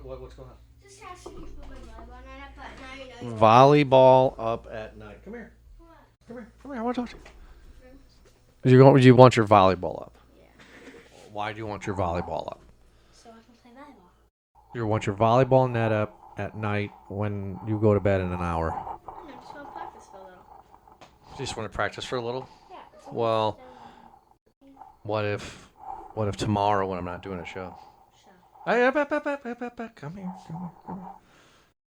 What's going on? Just asking you for my volleyball night, but now you know. Volleyball up at night. Come here. Come here. I want to talk to you. You want your volleyball up? Yeah. Why do you want your volleyball up? So I can play volleyball. You want your volleyball net up at night when you go to bed in an hour. I just want to practice for a little. You just want to practice for a little? Yeah. Well, what if tomorrow when I'm not doing a show? Hey, come here.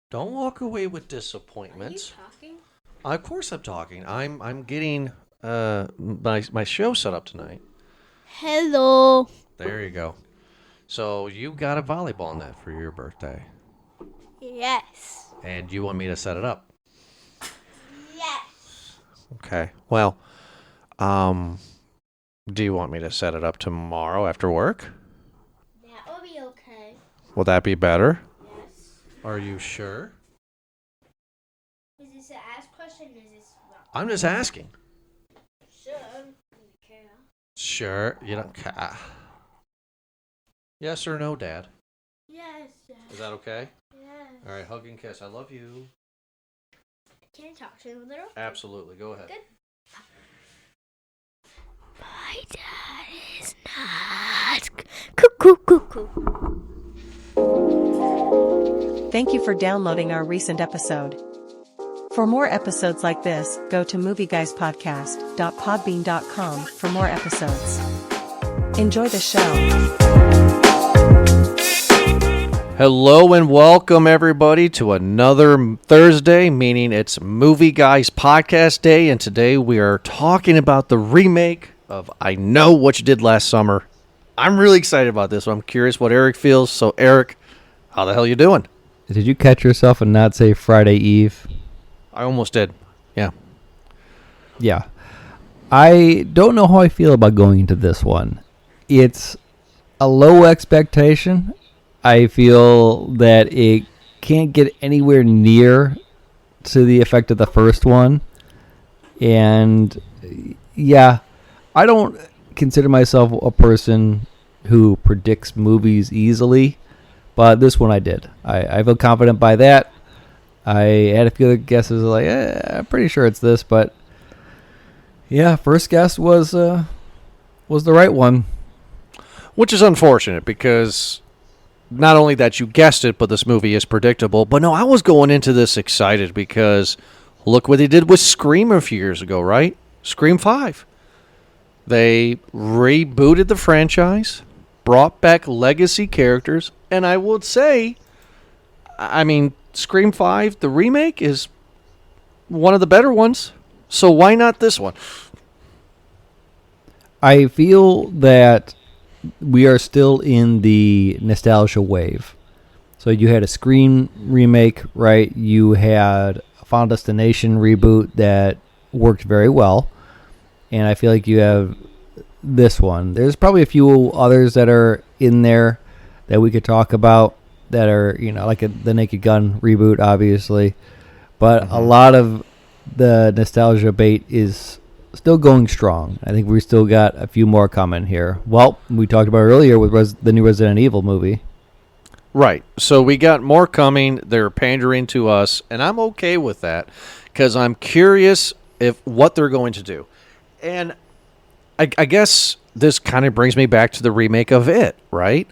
Don't walk away with disappointments. Are you talking? Of course I'm talking. I'm getting my show set up tonight. Hello. There you go. So you got a volleyball net for your birthday. Yes. And you want me to set it up? Yes. Okay. Well, do you want me to set it up tomorrow after work? That will be okay. Will that be better? Yes. Are you sure? Is this an ask question? Is this not? I'm just asking. Sure. You care. Sure. You don't care. Yes or no, Dad? Yes. Is that okay? Yes. All right, hug and kiss. I love you. Can you talk to him a little? Absolutely. Go ahead. Good. My dad is not. Cuckoo. Thank you for downloading our recent episode. For more episodes like this, go to movieguyspodcast.podbean.com for more episodes. Enjoy the show. Hello and welcome everybody to another Thursday, meaning it's Movie Guys Podcast Day, and today we are talking about the remake of I Know What You Did Last Summer. I'm really excited about this. I'm curious what Eric feels. So Eric, how the hell you doing? Did you catch yourself and not say Friday Eve? I almost did. Yeah. Yeah. I don't know how I feel about going into this one. It's a low expectation. I feel that it can't get anywhere near to the effect of the first one. And yeah, I don't consider myself a person who predicts movies easily, but this one I did. I feel confident by that. I had a few other guesses like, I'm pretty sure it's this, but yeah, first guess was the right one. Which is unfortunate because not only that you guessed it, but this movie is predictable. But no, I was going into this excited because look what they did with Scream a few years ago, right? Scream 5. They rebooted the franchise, brought back legacy characters, and I would say, I mean, Scream 5, the remake, is one of the better ones. So why not this one? I feel that we are still in the nostalgia wave. So you had a Scream remake, right? You had a Final Destination reboot that worked very well. And I feel like you have this one. There's probably a few others that are in there that we could talk about that are, like the Naked Gun reboot, obviously. But a lot of the nostalgia bait is still going strong. I think we still got a few more coming here. Well, we talked about earlier with the new Resident Evil movie. Right. So we got more coming. They're pandering to us, and I'm okay with that because I'm curious what they're going to do. And I guess this kind of brings me back to the remake of It, right?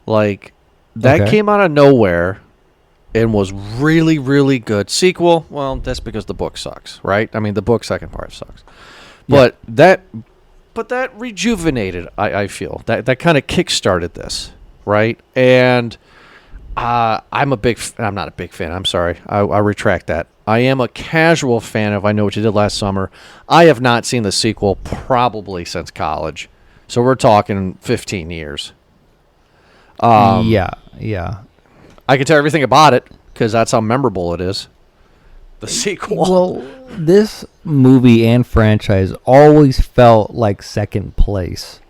Like, that came out of nowhere and was really, really good. Sequel, well, that's because the book sucks, right? I mean, the book second part sucks. Yeah. But that rejuvenated, I feel. That kind of kick-started this, right? And I'm not a big fan. I'm sorry. I retract that. I am a casual fan of I Know What You Did Last Summer. I have not seen the sequel probably since college. So we're talking 15 years. Yeah. I can tell everything about it because that's how memorable it is. The sequel. Well, this movie and franchise always felt like second place.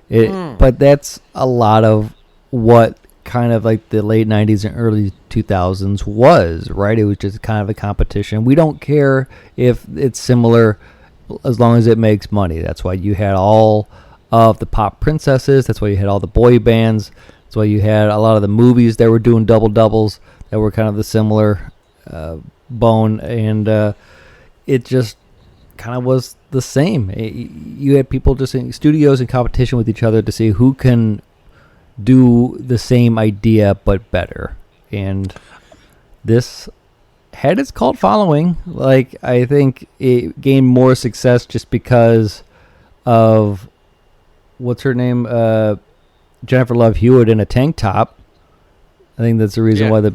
But that's a lot of what kind of like the late 90s and early 2000s was, right? It was just kind of a competition. We don't care if it's similar as long as it makes money. That's why you had all of the pop princesses. That's why you had all the boy bands. That's why you had a lot of the movies that were doing double doubles that were kind of the similar bone, and it just kind of was the same. You had people just in studios in competition with each other to see who can do the same idea but better. And this had its cult following. Like, I think it gained more success just because of what's her name, Jennifer Love Hewitt in a tank top. I think that's the reason why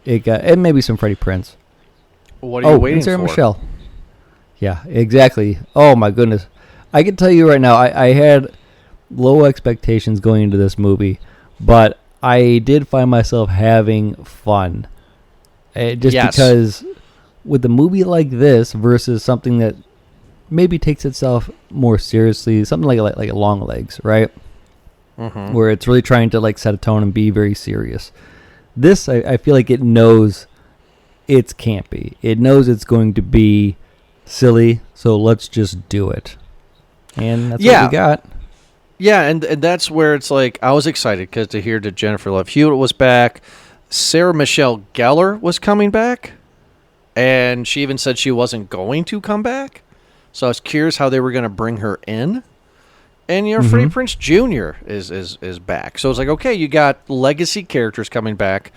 it got, and maybe some Freddie Prinze. What are you waiting and Sarah for? Michelle. Yeah, exactly. Oh my goodness, I can tell you right now, I had low expectations going into this movie, but I did find myself having fun. Just because with a movie like this versus something that maybe takes itself more seriously, something like Long Legs, right? Mm-hmm. Where it's really trying to like set a tone and be very serious. This, I feel like it knows it's campy. It knows it's going to be silly, so let's just do it. And that's what we got. Yeah, and that's where it's like, I was excited because to hear that Jennifer Love Hewitt was back. Sarah Michelle Gellar was coming back, and she even said she wasn't going to come back. So I was curious how they were going to bring her in. And, Freddie Prinze Jr. is back. So it's like, okay, you got legacy characters coming back.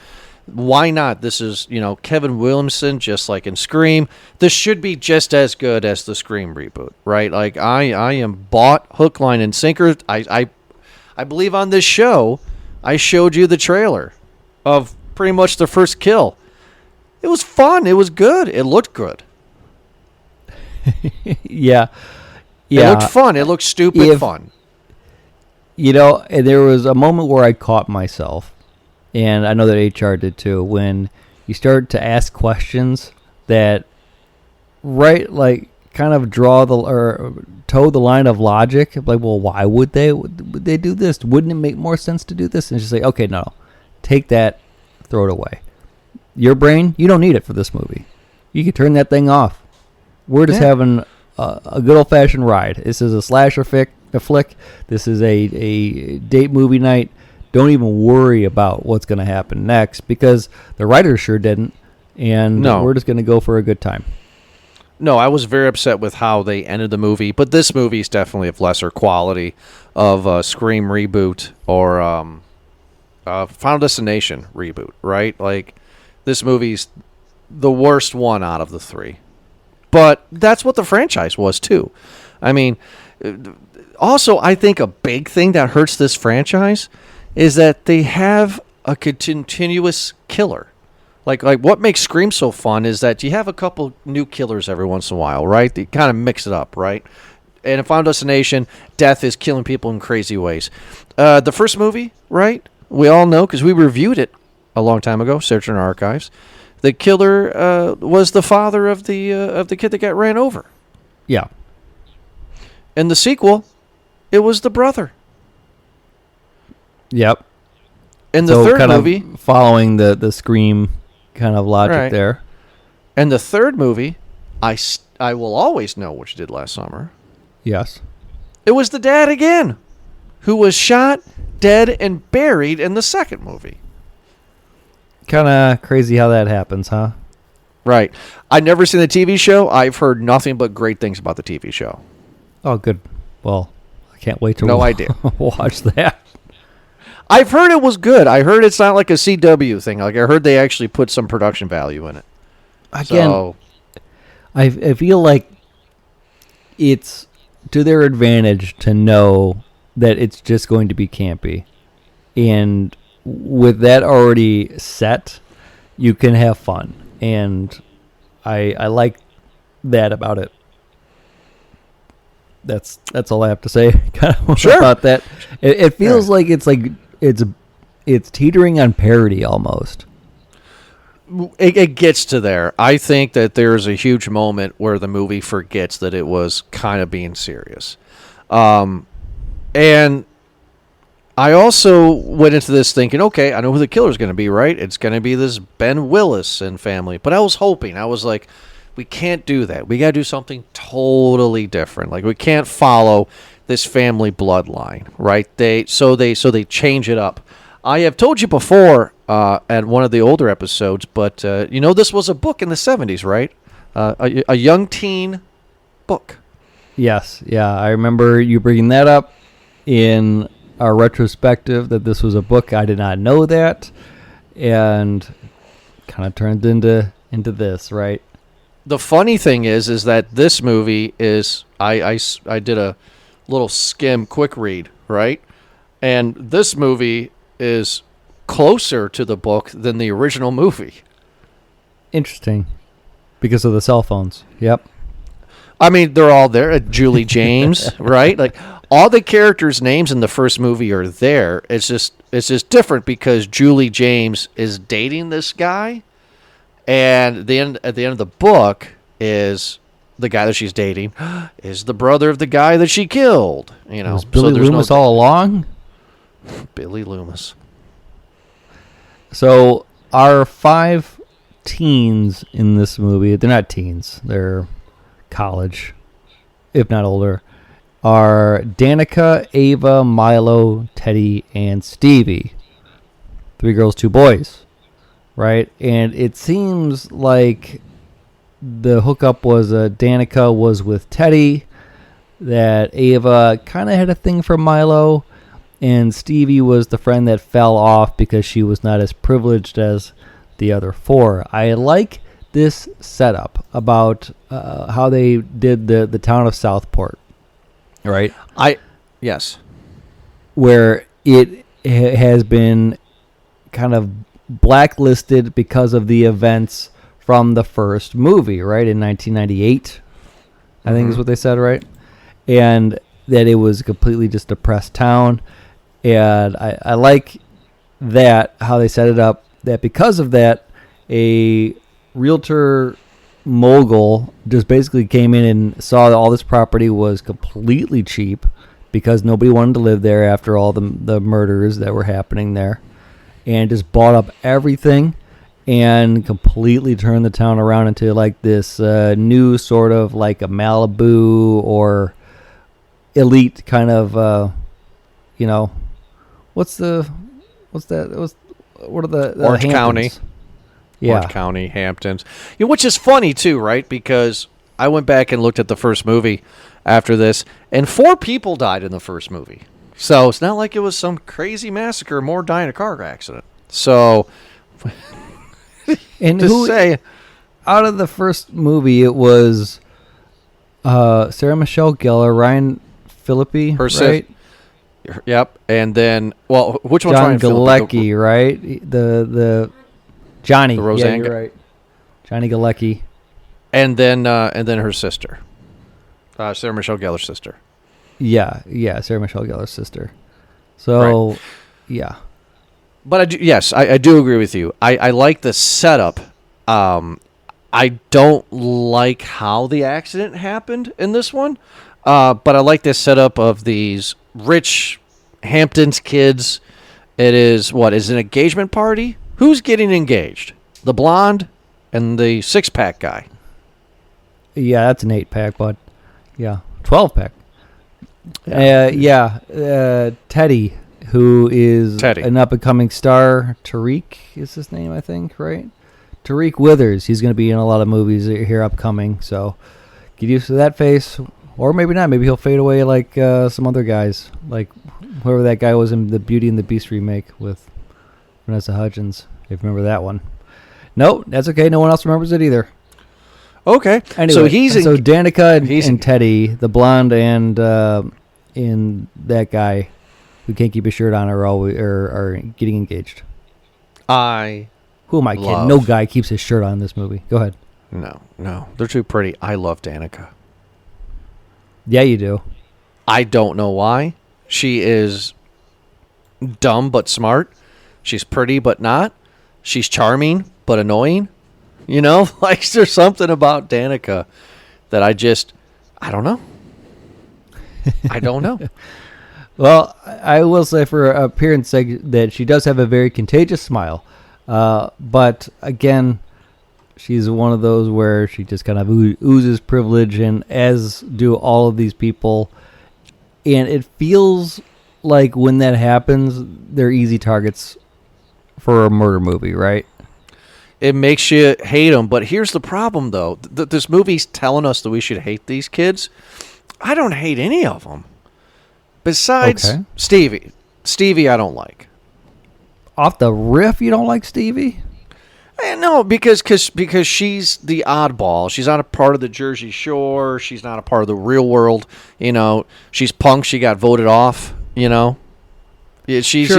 Why not? This is, Kevin Williamson, just like in Scream. This should be just as good as the Scream reboot, right? Like, I am bought hook, line, and sinker. I believe on this show, I showed you the trailer of pretty much the first kill. It was fun. It was good. It looked good. Yeah. It looked fun. It looked stupid fun. And there was a moment where I caught myself, and I know that HR did too, when you start to ask questions that kind of toe the line of logic. Like, well, why would they do this? Wouldn't it make more sense to do this? And just like, okay, no, take that, throw it away. Your brain, you don't need it for this movie. You can turn that thing off. We're just having a good old-fashioned ride. This is a slasher flick. This is a date movie night. Don't even worry about what's going to happen next, because the writers sure didn't, and we're just going to go for a good time. No, I was very upset with how they ended the movie, but this movie is definitely of lesser quality of a Scream reboot or Final Destination reboot, right? Like, this movie's the worst one out of the three. But that's what the franchise was, too. I mean, also, I think a big thing that hurts this franchise is that they have a continuous killer. Like what makes Scream so fun is that you have a couple new killers every once in a while, right? They kind of mix it up, right? And in Final Destination, death is killing people in crazy ways. The first movie, right? We all know because we reviewed it a long time ago, searching our archives. The killer was the father of the kid that got ran over. Yeah. In the sequel, it was the brother. Yep. In the third kind movie, of following the Scream kind of logic there. And the third movie, I will always know what you did last summer. Yes. It was the dad again, who was shot, dead, and buried in the second movie. Kind of crazy how that happens, huh? Right. I've never seen the TV show. I've heard nothing but great things about the TV show. Oh, good. Well, I can't wait to watch that. I've heard it was good. I heard it's not like a CW thing. Like, I heard they actually put some production value in it. Again, I feel like it's to their advantage to know that it's just going to be campy. And with that already set, you can have fun. And I like that about it. That's all I have to say. Kind of about that. It feels like it's teetering on parody almost. It gets to there. I think that there's a huge moment where the movie forgets that it was kind of being serious. And I also went into this thinking, okay, I know who the killer's going to be, right? It's going to be this Ben Willis and family. But I was like, we can't do that. We got to do something totally different. Like, we can't follow this family bloodline, right? They change it up. I have told you before at one of the older episodes, but this was a book in the 70s, right? A young teen book. Yes, yeah, I remember you bringing that up in our retrospective that this was a book. I did not know that, and kind of turned into this, right? The funny thing is that this movie is I did a little skim quick read, right? And this movie is closer to the book than the original movie. Interesting, because of the cell phones. Yep. I mean, they're all there. Julie James, right? Like all the characters' names in the first movie are there. It's just different because Julie James is dating this guy, and at the end of the book is the guy that she's dating is the brother of the guy that she killed. Was Billy Loomis all along? Billy Loomis. So our 5 teens in this movie, they're not teens, they're college, if not older, are Danica, Ava, Milo, Teddy, and Stevie. 3 girls, 2 boys, right? And it seems like the hookup was Danica was with Teddy, that Ava kind of had a thing for Milo, and Stevie was the friend that fell off because she was not as privileged as the other 4. I like this setup about how they did the town of Southport, right? Yes. Where it has been kind of blacklisted because of the events from the first movie, right, in 1998, I think is what they said, right? And that it was a completely just depressed town. And I like that, how they set it up, that because of that, a realtor mogul just basically came in and saw that all this property was completely cheap because nobody wanted to live there after all the murders that were happening there, and just bought up everything and completely turned the town around into like this new sort of like a Malibu or elite kind of what are the Orange Hamptons? County. Yeah. Orange County, Hamptons. Which is funny too, right? Because I went back and looked at the first movie after this, and 4 people died in the first movie. So it's not like it was some crazy massacre, more die in a car accident. So, And just who say, out of the first movie, it was Sarah Michelle Gellar, Ryan Phillippe, Her right? Yep. And then, well, which one's John Ryan Phillippe? Galecki, right? The Johnny. The Yeah, Roseanne you're guy. right. Johnny Galecki. And then her sister, Sarah Michelle Gellar's sister. Yeah, Sarah Michelle Gellar's sister. So, Right. yeah. But I do agree with you. I like the setup. I don't like how the accident happened in this one, but I like this setup of these rich Hamptons kids. It is an engagement party? Who's getting engaged? The blonde and the 6-pack guy. Yeah, that's an 8-pack, bud. Yeah, 12-pack. Teddy, who is Teddy. an up-and-coming star. Tariq is his name, I think, right? Tariq Withers. He's going to be in a lot of movies here upcoming, so get used to that face. Or maybe not. Maybe he'll fade away like some other guys, like whoever that guy was in the Beauty and the Beast remake with Vanessa Hudgens, if you remember that one. Nope, that's okay. No one else remembers it either. Okay. Anyway, so Danica he's- and Teddy, the blonde and that guy who can't keep his shirt on, are getting engaged. Who am I kidding? Love. No guy keeps his shirt on in this movie. Go ahead. No, they're too pretty. I love Danica. Yeah, you do. I don't know why. She is dumb but smart. She's pretty but not. She's charming but annoying. Like there's something about Danica that I don't know. I don't know. Well, I will say for appearance sake that she does have a very contagious smile. But again, she's one of those where she just kind of oozes privilege, and as do all of these people. And it feels like when that happens, they're easy targets for a murder movie, right? It makes you hate them. But here's the problem, though. This movie's telling us that we should hate these kids. I don't hate any of them. Besides Okay. Stevie. Stevie I don't like. Off the riff, you don't like Stevie? No, because she's the oddball. She's not a part of the Jersey Shore. She's not a part of the real world. You know, she's punk. She got voted off. You know, yeah, she's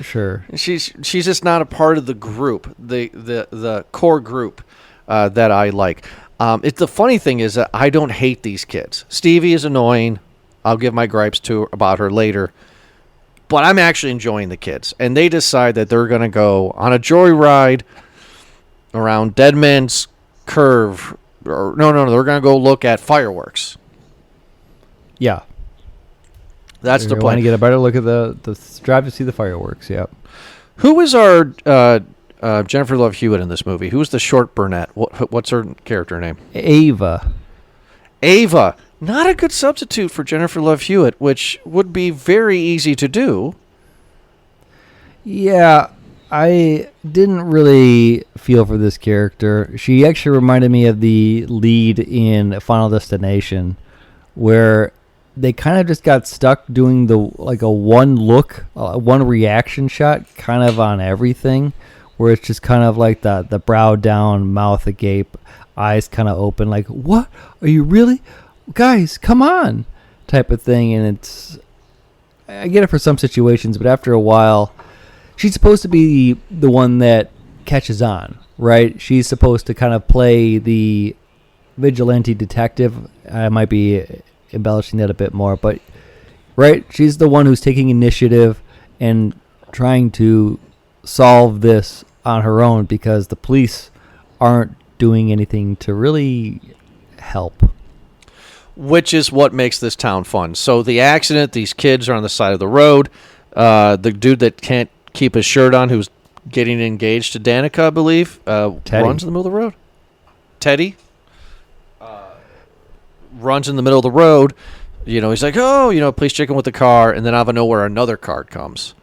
Sure. she's just not a part of the group, the core group that I like. It's the funny thing is that I don't hate these kids. Stevie is annoying. I'll give my gripes about her later. But I'm actually enjoying the kids, and they decide that they're going to go on a joyride around Dead Man's Curve. Or, no, they're going to go look at fireworks. Yeah. That's the You want plan. to get a better look at the drive to see the fireworks, yeah. Who is our Jennifer Love Hewitt in this movie? Who's the short brunette? What's her character name? Ava. Ava. Not a good substitute for Jennifer Love Hewitt, which would be very easy to do. Yeah, I didn't really feel for this character. She actually reminded me of the lead in Final Destination, where they kind of just got stuck doing a one look, one reaction shot kind of on everything, where it's just kind of like the brow down, mouth agape, eyes kind of open, like, what? Are you really? Guys, come on, type of thing. And I get it for some situations, but after a while, she's supposed to be the one that catches on, right? She's supposed to kind of play the vigilante detective. I might be embellishing that a bit more, but right, she's the one who's taking initiative and trying to solve this on her own because the police aren't doing anything to really help. Which is what makes this town fun. So the accident, these kids are on the side of the road. The dude that can't keep his shirt on, who's getting engaged to Danica, I believe, Teddy. runs in the middle of the road. Teddy runs in the middle of the road. You know, he's like, oh, you know, please check in with the car. And then out of nowhere, another car comes.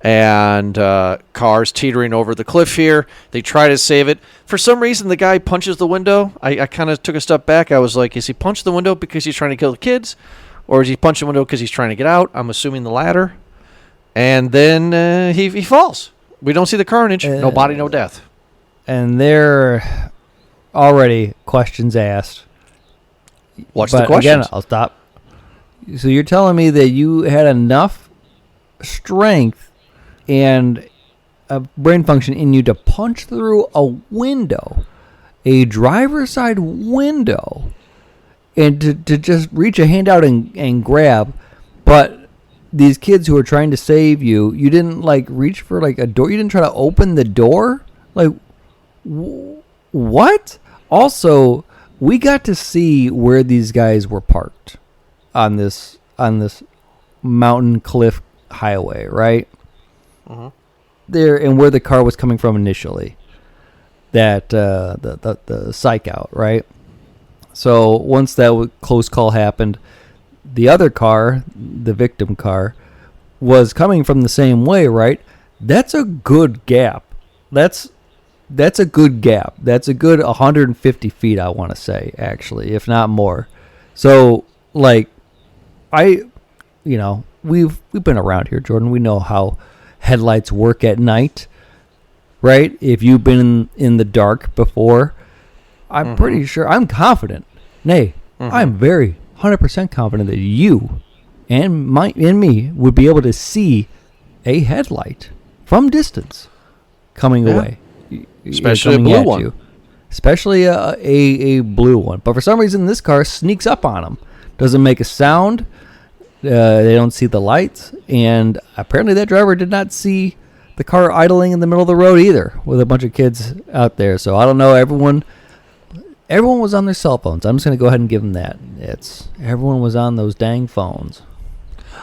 And cars teetering over the cliff here. They try to save it. For some reason, the guy punches the window. I kind of took a step back. I was like, is he punching the window because he's trying to kill the kids? Or is he punching the window because he's trying to get out? I'm assuming the latter. And then he falls. We don't see the carnage. No body, no death. And there already questions asked. What's But the question? again, I'll stop. So you're telling me that you had enough strength and a brain function in you to punch through a window, a driver's side window, and to just reach a hand out and grab, but these kids who are trying to save you, you didn't like reach for like a door, you didn't try to open the door? Like, what? Also, we got to see where these guys were parked on this mountain cliff highway, right? There, and where the car was coming from initially, that the psych out, right? So once that close call happened, the other car, the victim car, was coming from the same way, right? That's a good gap. That's a good gap. That's a good 150 feet, I want to say, actually, if not more. So, like, we've been around here, Jordan. We know how headlights work at night, right? If you've been in the dark before, I'm pretty sure, I'm confident. Nay, I'm very 100% confident that you and me would be able to see a headlight from distance coming away. Especially a coming blue at one. you. Especially a blue one. But for some reason, this car sneaks up on them. Doesn't make a sound. They don't see the lights. And apparently that driver did not see the car idling in the middle of the road either with a bunch of kids out there. So I don't know. Everyone was on their cell phones. I'm just going to go ahead and give them that. Everyone was on those dang phones.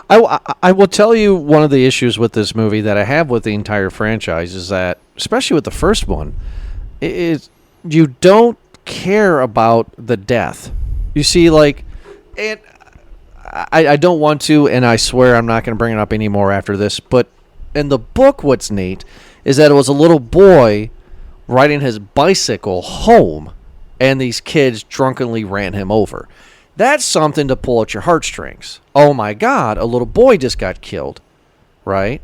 I will tell you one of the issues with this movie that I have with the entire franchise is that, especially with the first one, is you don't care about the death. You see, like, and I don't want to, and I swear I'm not going to bring it up anymore after this, but in the book, what's neat is that it was a little boy riding his bicycle home, and these kids drunkenly ran him over. That's something to pull at your heartstrings. Oh my God, a little boy just got killed, right?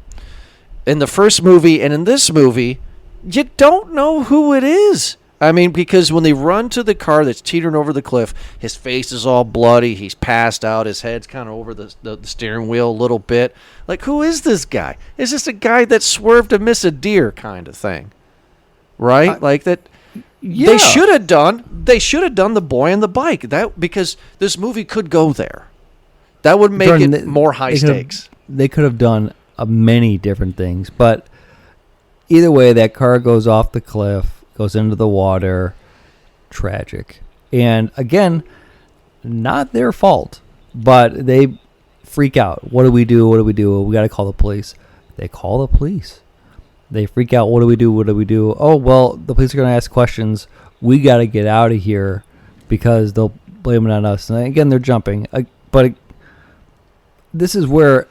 In the first movie and in this movie, you don't know who it is. I mean, because when they run to the car that's teetering over the cliff, his face is all bloody. He's passed out. His head's kind of over the steering wheel a little bit. Like, who is this guy? Is this a guy that swerved to miss a deer kind of thing? Right? Like that. Yeah. They should have done the boy and the bike. That because this movie could go there. That would make Jordan, it more high stakes. They could have done many different things, but either way, that car goes off the cliff, goes into the water. Tragic. And again, not their fault, but they freak out. What do we do? What do we do? We got to call the police. They call the police. They freak out. What do we do? What do we do? Oh, well, the police are going to ask questions. We got to get out of here because they'll blame it on us. And again, they're jumping. But this is where,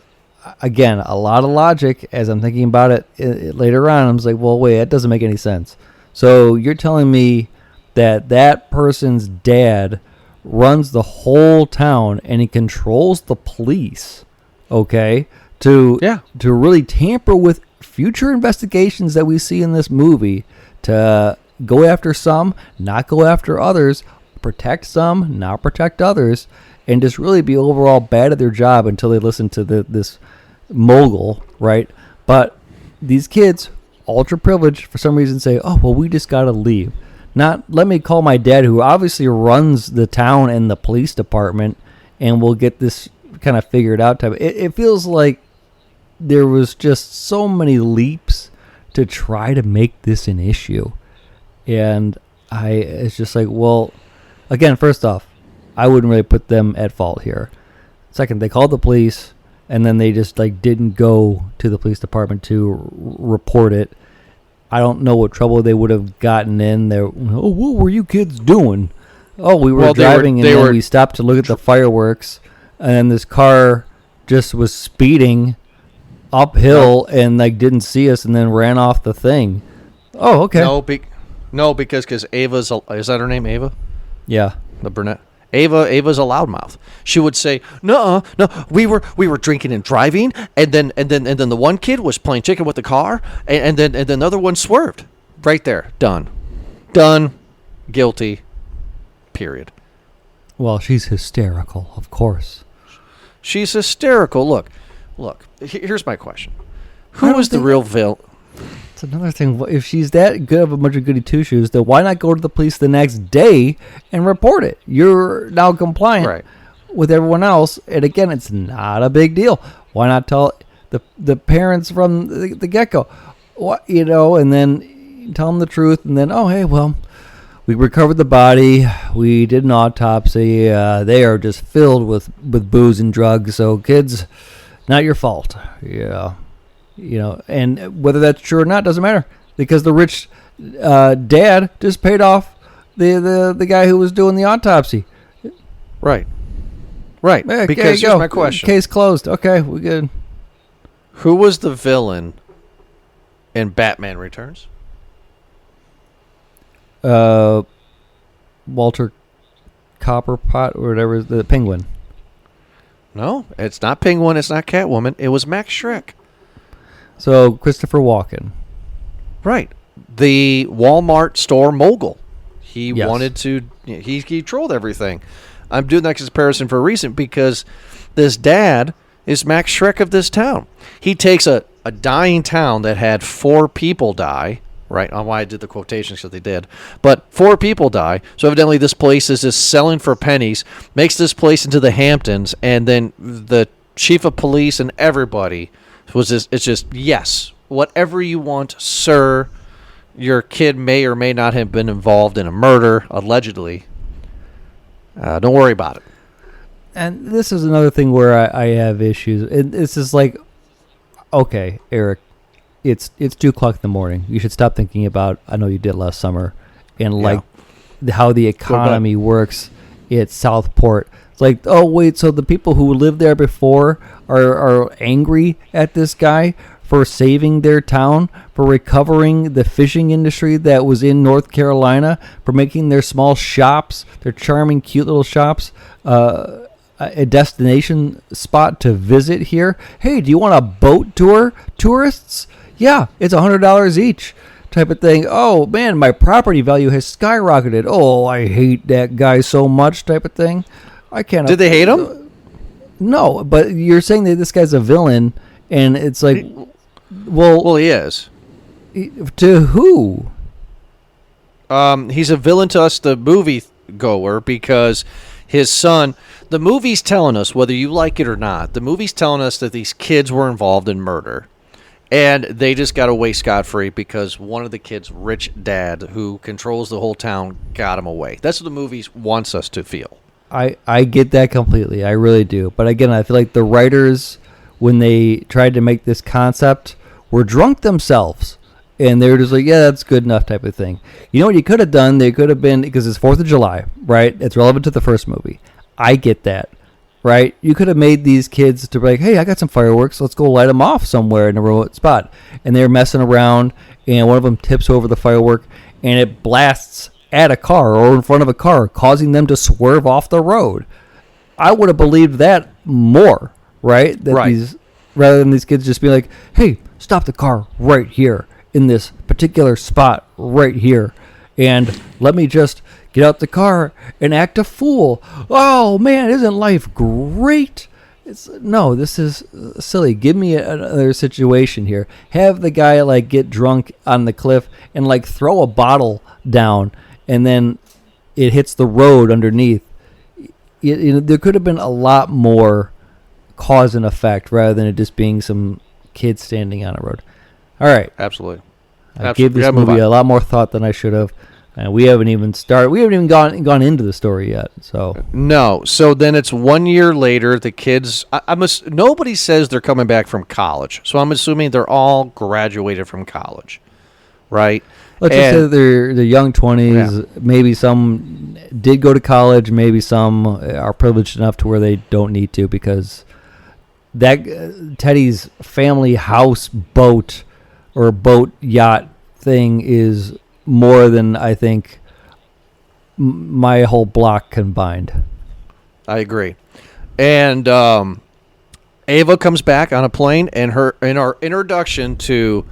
again, a lot of logic, as I'm thinking about it later on, I'm just like, well, wait, that doesn't make any sense. So you're telling me that person's dad runs the whole town and he controls the police, okay, to really tamper with future investigations that we see in this movie, to go after some, not go after others, protect some, not protect others, and just really be overall bad at their job until they listen to this mogul, right? But these kids, ultra privileged, for some reason say, oh, well, we just got to leave. Not, let me call my dad, who obviously runs the town and the police department, and we'll get this kind of figured out. It feels like there was just so many leaps to try to make this an issue. And it's just like, well, again, first off, I wouldn't really put them at fault here. Second, they called the police, and then they just didn't go to the police department to report it. I don't know what trouble they would have gotten in there. Oh, what were you kids doing? Oh, we were driving, and then we stopped to look at the fireworks, and then this car just was speeding uphill and didn't see us, and then ran off the thing. Oh, okay. No, because Ava's is that her name, Ava? Yeah, the brunette. Ava's a loudmouth. She would say, "No, we were drinking and driving, and then the one kid was playing chicken with the car, and then the other one swerved. Right there, done, guilty. Period." Well, she's hysterical, of course. She's hysterical. Look. Here's my question: Who was the real villain? It's another thing. If she's that good of a bunch of goody two shoes, then why not go to the police the next day and report it? You're now compliant with everyone else, and again, it's not a big deal. Why not tell the parents from the get-go? What, and then tell them the truth, and then, oh, hey, well, we recovered the body, we did an autopsy. They are just filled with booze and drugs. So, kids, not your fault. Yeah. And whether that's true or not doesn't matter, because the rich dad just paid off the guy who was doing the autopsy. Right. Yeah, because here's my question. Case closed. Okay, we good. Who was the villain in Batman Returns? Walter Copperpot or whatever, the Penguin. No, it's not Penguin. It's not Catwoman. It was Max Schreck. So, Christopher Walken. Right. The Walmart store mogul. He Yes. wanted to... He controlled everything. I'm doing that comparison for a reason, because this dad is Max Schreck of this town. He takes a dying town that had 4 people die, right? On why I did the quotations, because they did. But 4 people die. So evidently this place is just selling for pennies, makes this place into the Hamptons, and then the chief of police and everybody... it's just, yes, whatever you want, sir. Your kid may or may not have been involved in a murder, allegedly. Don't worry about it. And this is another thing where I have issues. It's just like, okay, Eric, it's 2 o'clock in the morning. You should stop thinking about, I know you did last summer, and how the economy works at Southport. It's like, oh wait, so the people who lived there before are angry at this guy for saving their town, for recovering the fishing industry that was in North Carolina, for making their small shops, their charming, cute little shops, a destination spot to visit here. Hey, do you want a boat tour, tourists? Yeah, it's $100 each, type of thing. Oh man, my property value has skyrocketed. Oh, I hate that guy so much, type of thing. I can't. Did they hate him? No, but you're saying that this guy's a villain, and it's like, well, He is. to who? He's a villain to us, the movie goer, because his son. The movie's telling us, whether you like it or not, the movie's telling us that these kids were involved in murder. And they just got away scot-free because one of the kids' rich dad, who controls the whole town, got him away. That's what the movie wants us to feel. I get that completely. I really do. But again, I feel like the writers, when they tried to make this concept, were drunk themselves. And they were just like, yeah, that's good enough type of thing. You know what you could have done? They could have been, because it's 4th of July, right? It's relevant to the first movie. I get that, right? You could have made these kids to be like, hey, I got some fireworks. Let's go light them off somewhere in a remote spot. And they're messing around, and one of them tips over the firework, and it blasts at a car or in front of a car, causing them to swerve off the road. I would have believed that more, right? That Right. Rather than these kids just being like, hey, stop the car right here in this particular spot right here, and let me just get out the car and act a fool. Oh man, isn't life great? No, this is silly. Give me another situation here. Have the guy like get drunk on the cliff and like throw a bottle down, and then it hits the road underneath. There could have been a lot more cause and effect rather than it just being some kid standing on a road. All right, Absolutely. I gave We this gotta move movie on. a lot more thought than I should have. And we haven't even started. We haven't even gone into the story yet. So No. So then it's 1 year later. The kids. Nobody says they're coming back from college. So I'm assuming they're all graduated from college, right? let's just say And- that they're young 20s. Yeah. Maybe some did go to college. Maybe some are privileged enough to where they don't need to because that Teddy's family house boat or boat yacht thing is more than I think my whole block combined. I agree. And Ava comes back on a plane, and in our introduction to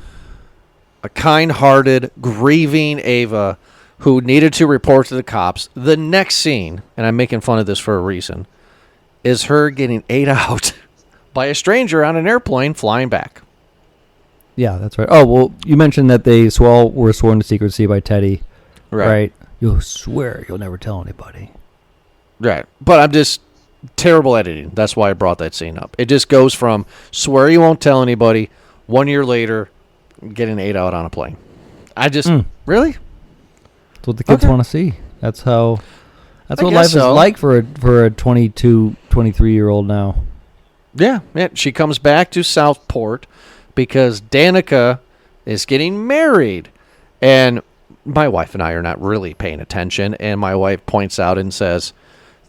a kind-hearted, grieving Ava who needed to report to the cops. The next scene, and I'm making fun of this for a reason, is her getting ate out by a stranger on an airplane flying back. Yeah, that's right. Oh, well, you mentioned that they were sworn to secrecy by Teddy, right? You'll swear you'll never tell anybody. Right. But I'm just terrible editing. That's why I brought that scene up. It just goes from swear you won't tell anybody, 1 year later, getting ate out on a plane. I just, really? That's what the kids Okay. want to see. That's how. That's I what guess life is so. like for a 22, 23-year-old now. Yeah. She comes back to Southport because Danica is getting married. And my wife and I are not really paying attention. And my wife points out and says,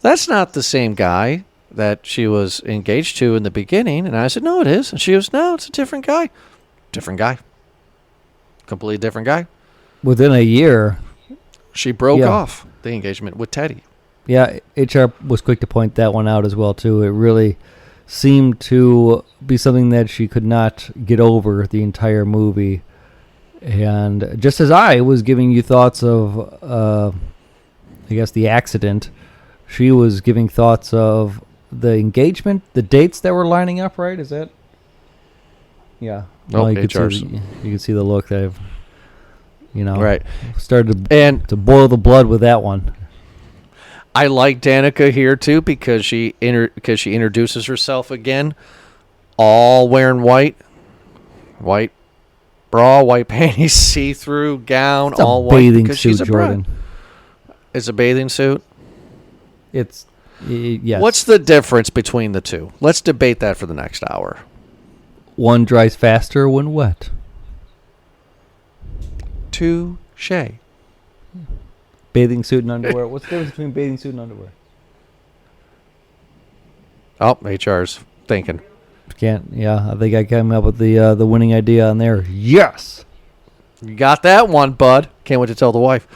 that's not the same guy that she was engaged to in the beginning. And I said, no, it is. And she goes, no, it's a different guy. Different guy. Completely different guy. Within a year, She broke Yeah. off the engagement with Teddy. yeah, HR was quick to point that one out as well too. It really seemed to be something that she could not get over the entire movie. And just as I was giving you thoughts of, I guess, the accident, she was giving thoughts of the engagement, the dates that were lining up, right? Is that? Yeah. Oh, you could HR's. see, you could see the look that I've, Right. started And to boil the blood with that one. I like Danica here too because she introduces herself again, all wearing white bra, white panties, see-through gown, It's a all white bathing because suit, she's a bride. Jordan. It's a bathing suit. It's yes. What's the difference between the two? Let's debate that for the next hour. One dries faster when wet. Touche. Bathing suit and underwear. What's the difference between bathing suit and underwear? Oh, HR's thinking. Can't. Yeah, I think I came up with the winning idea on there. Yes. You got that one, bud. Can't wait to tell the wife.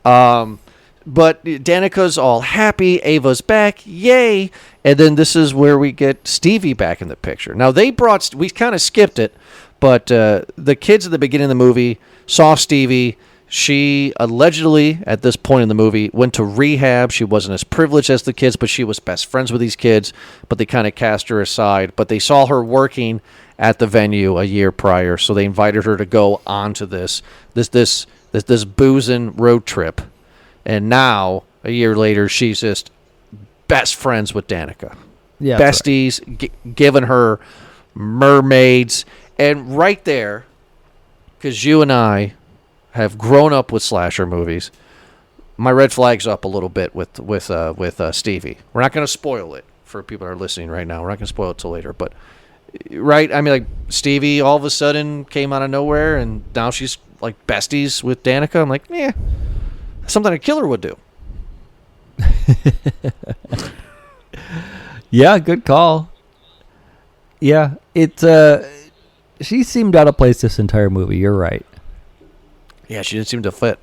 But Danica's all happy. Ava's back. Yay. And then this is where we get Stevie back in the picture. Now, we kind of skipped it, but the kids at the beginning of the movie saw Stevie. She allegedly, at this point in the movie, went to rehab. She wasn't as privileged as the kids, but she was best friends with these kids. But they kind of cast her aside. But they saw her working at the venue a year prior, so they invited her to go onto this boozing road trip. And now, a year later, she's just best friends with Danica. Yeah. Besties, giving her mermaids. And right there, because you and I have grown up with slasher movies, my red flag's up a little bit with Stevie. We're not going to spoil it for people that are listening right now. We're not going to spoil it till later. But, right? I mean, like, Stevie all of a sudden came out of nowhere, and now she's, like, besties with Danica. I'm like, yeah. Something a killer would do. Yeah, good call. Yeah, she seemed out of place this entire movie. You're right. Yeah, she didn't seem to fit.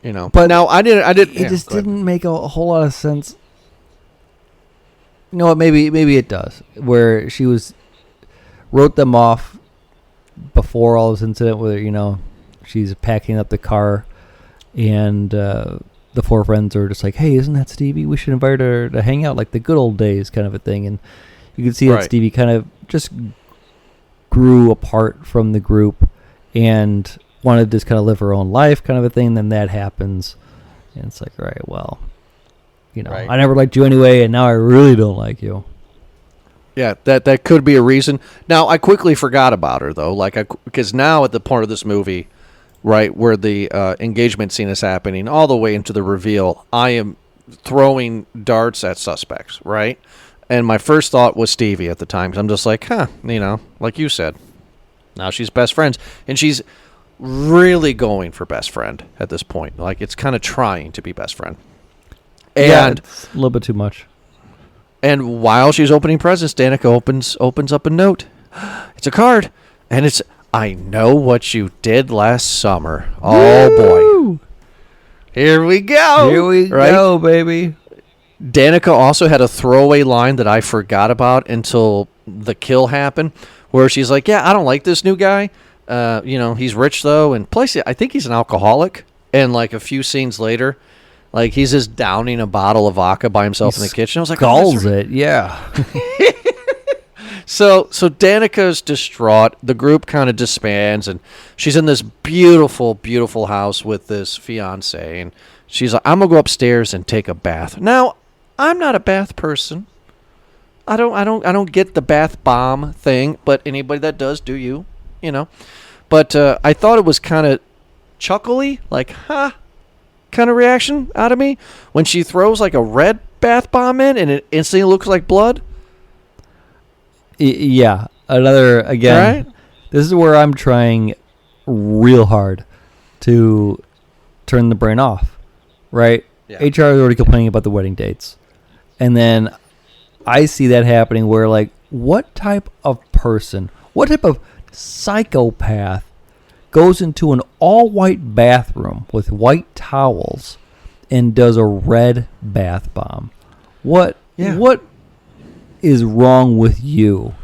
You know, But now I did. It just didn't make a whole lot of sense. You know what? Maybe it does. Where she wrote them off before all this incident, where she's packing up the car. And the four friends are just like, hey, isn't that Stevie? We should invite her to hang out like the good old days kind of a thing. And you can see that Stevie kind of just grew apart from the group and wanted to just kind of live her own life kind of a thing. Then that happens. And it's like, all right, well, I never liked you anyway, and now I really don't like you. Yeah, that could be a reason. Now, I quickly forgot about her, though, because now at the part of this movie, right, where the engagement scene is happening, all the way into the reveal, I am throwing darts at suspects, right? And my first thought was Stevie at the time, 'cause I'm just like, like you said, now she's best friends. And she's really going for best friend at this point. Like, it's kind of trying to be best friend. And it's a little bit too much. And while she's opening presents, Danica opens up a note. It's a card, and it's, I know what you did last summer. Oh, Woo! boy. Here we go. Here we go, baby. Danica also had a throwaway line that I forgot about until the kill happened, where she's like, yeah, I don't like this new guy. He's rich, though, and plus, I think he's an alcoholic. And, like, a few scenes later, like, he's just downing a bottle of vodka by himself in the kitchen. I was like, skulls it, yeah. So Danica's distraught. The group kind of disbands, and she's in this beautiful, beautiful house with this fiance, and she's like, I'm gonna go upstairs and take a bath. Now, I'm not a bath person. I don't get the bath bomb thing, but anybody that does, do you? But I thought it was kind of chuckly, like, kind of reaction out of me when she throws like a red bath bomb in and it instantly looks like blood. Yeah, again, right? This is where I'm trying real hard to turn the brain off, right? Yeah. HR is already complaining about the wedding dates. And then I see that happening where, like, what type of person, what type of psychopath goes into an all-white bathroom with white towels and does a red bath bomb? What is wrong with you?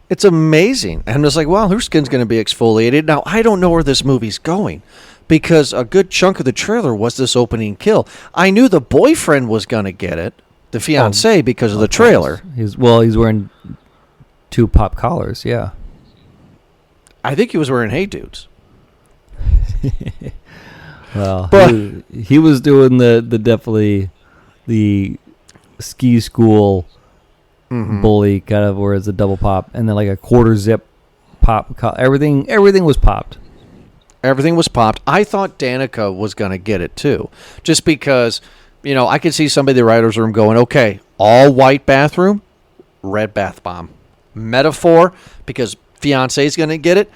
It's amazing. And it's like, wow, her skin's going to be exfoliated. Now, I don't know where this movie's going because a good chunk of the trailer was this opening kill. I knew the boyfriend was going to get it, the fiancé, because of the trailer. He's wearing 2 pop collars, yeah. I think he was wearing Hey Dudes. Well, But- he was doing the definitely the ski school bully kind of, where it's a double pop and then like a quarter zip pop. Everything was popped. Everything was popped. I thought Danica was going to get it too, just because, I could see somebody in the writer's room going, okay, all white bathroom, red bath bomb. Metaphor, because fiance's going to get it.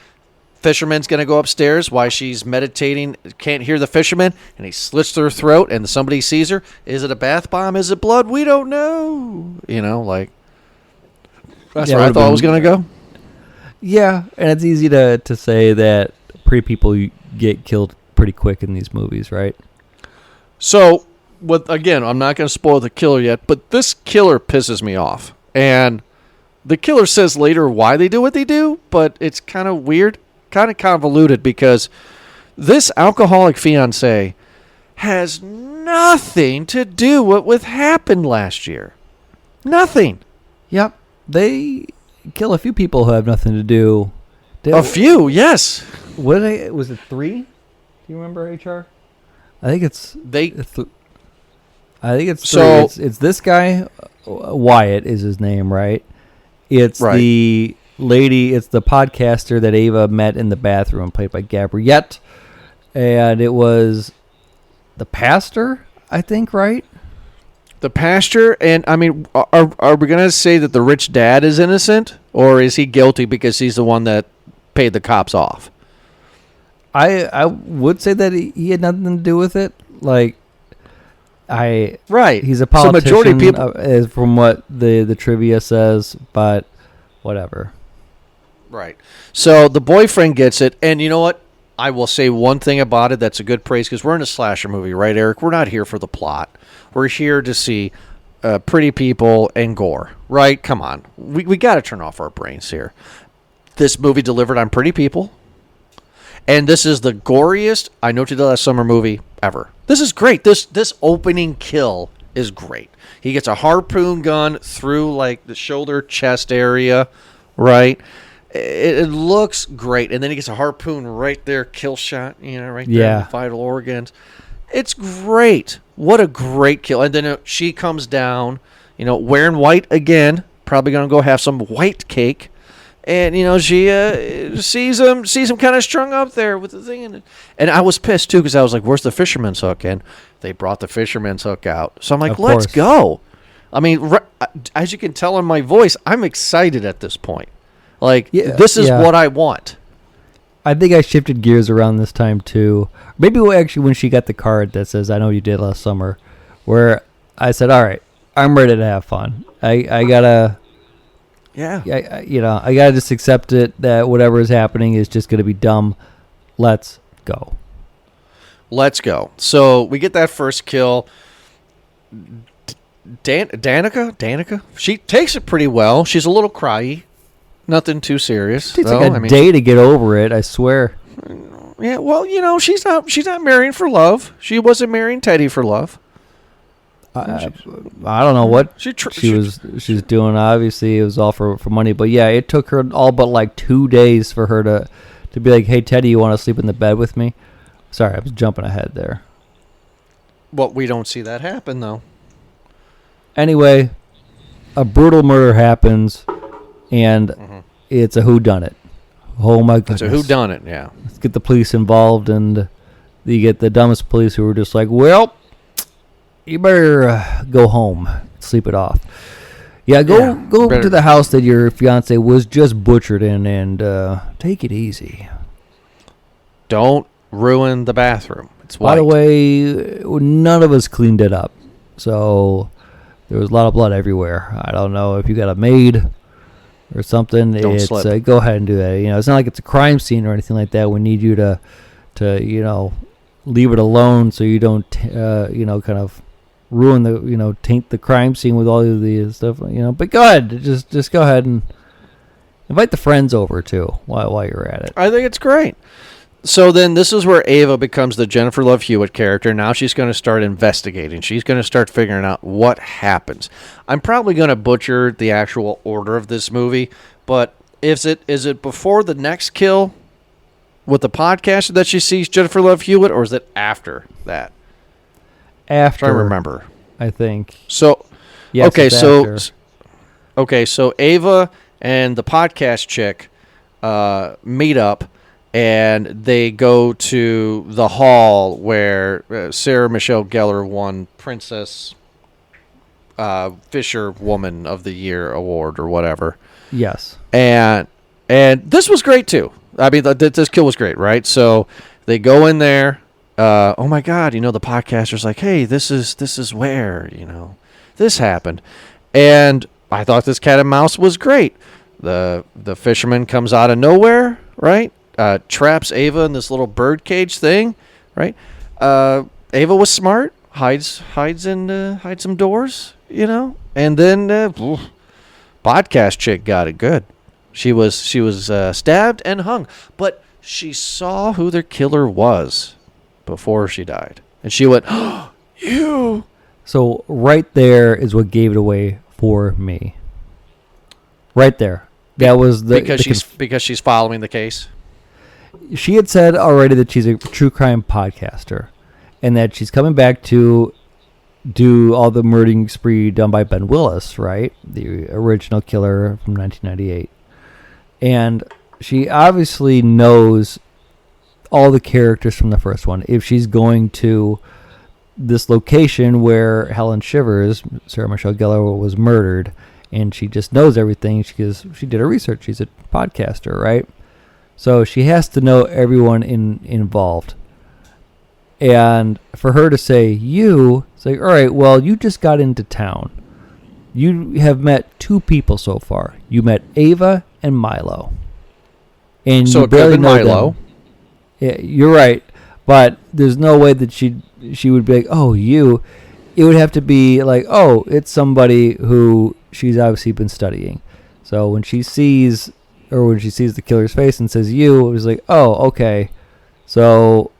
fisherman's going to go upstairs while she's meditating, can't hear the fisherman, and he slits her throat, and somebody sees her. Is it a bath bomb? Is it blood? We don't know. You know, like, that's Yeah, it where I would've thought it was been- going to go. Yeah, and it's easy to say that pretty people get killed pretty quick in these movies, right? So, again, I'm not going to spoil the killer yet, but this killer pisses me off. And the killer says later why they do what they do, but it's kind of weird, kind of convoluted, because this alcoholic fiancé has nothing to do with what happened last year. Nothing. Yep. They kill a few people who have nothing to do. A few, yes. Was it 3? Do you remember, HR? I think it's They I think it's 3. So- It's this guy, Wyatt is his name, right? It's Right. the lady, it's the podcaster that Ava met in the bathroom, played by Gabriette. And it was the pastor, I think, right? the pastor, and I mean, are we going to say that the rich dad is innocent, or is he guilty because he's the one that paid the cops off? I would say that he had nothing to do with it. Like, Right. he's a So politician, majority of people, is from what the trivia says, but whatever. right. So the boyfriend gets it, and you know what? I will say one thing about it that's a good praise, because we're in a slasher movie, right, Eric? We're not here for the plot. We're here to see pretty people and gore, right? Come on. We got to turn off our brains here. This movie delivered on pretty people, and this is the goriest I Know to the Last Summer movie ever. This is great. This opening kill is great. He gets a harpoon gun through like the shoulder chest area, right? It looks great, and then he gets a harpoon right there, kill shot, right there in Yeah. the vital organs. It's great. What a great kill. And then she comes down, wearing white again, probably gonna go have some white cake. And she sees him kind of strung up there with the thing in it. And I was pissed too, because I was like, "Where's the fisherman's hook?" And they brought the fisherman's hook out. So I'm like, Of "Let's course. go!" I mean, as you can tell in my voice, I'm excited at this point. Like, Yeah, this is yeah. what I want. I think I shifted gears around this time too. Maybe actually when she got the card that says "I know you did last summer," where I said, "All right, I'm ready to have fun. I gotta." Yeah. I gotta just accept it that whatever is happening is just gonna be dumb. Let's go. Let's go. So we get that first kill. Danica, she takes it pretty well. She's a little cryy. Nothing too serious. It takes though. like a day to get over it. I swear. Yeah, well, she's not marrying for love. She wasn't marrying Teddy for love. I don't know what she's doing. Obviously, it was all for money. But yeah, it took her all but like 2 days for her to be like, "Hey, Teddy, you want to sleep in the bed with me?" Sorry, I was jumping ahead there. Well, we don't see that happen though. Anyway, a brutal murder happens, and it's a whodunit. Oh my goodness! It's a whodunit, yeah. Let's get the police involved, and you get the dumbest police who are just like, "Well, you better go home, sleep it off." Yeah, go better. to the house that your fiance was just butchered in, and take it easy. Don't ruin the bathroom. It's white. By the way, none of us cleaned it up, so there was a lot of blood everywhere. I don't know if you got a maid or something. Don't slip. Go ahead and do that. It's not like it's a crime scene or anything like that. We need you to leave it alone so you don't kind of ruin the taint the crime scene with all of the stuff. But go ahead, just go ahead and invite the friends over too while you're at it. I think it's great. So then this is where Ava becomes the Jennifer Love Hewitt character. Now she's going to start investigating. She's going to start figuring out what happens. I'm probably going to butcher the actual order of this movie, but is it before the next kill with the podcast that she sees Jennifer Love Hewitt, or is it after that? After, I'm trying to remember. I think. So, Yes, okay, it's so after. so Ava and the podcast chick meet up, and they go to the hall where Sarah Michelle Gellar won Princess Fisher Woman of the Year award or whatever. Yes. And this was great too. I mean, this kill was great, right? So they go in there. Oh my God! The podcaster's like, "Hey, this is where this happened," and I thought this cat and mouse was great. The fisherman comes out of nowhere, right? Traps Ava in this little bird cage thing, right? Ava was smart, hides some doors, and then podcast chick got it good. She was stabbed and hung, but she saw who their killer was before she died, and she went, "Oh, you." So right there is what gave it away for me. Right there, that was because she's following the case. She had said already that she's a true crime podcaster, and that she's coming back to do all the murdering spree done by Ben Willis, right? The original killer from 1998. And she obviously knows all the characters from the first one. If she's going to this location where Helen Shivers, Sarah Michelle Gellar, was murdered, and she just knows everything because she did her research. She's a podcaster, right? So she has to know everyone involved. And for her to say, it's like, all right, well, you just got into town. You have met two people so far. You met Ava and Milo. And so you barely know Milo. them. Yeah, you're right. But there's no way that she would be like, oh, you. It would have to be like, oh, it's somebody who she's obviously been studying. So when she sees the killer's face and says you, it was like, oh, okay. So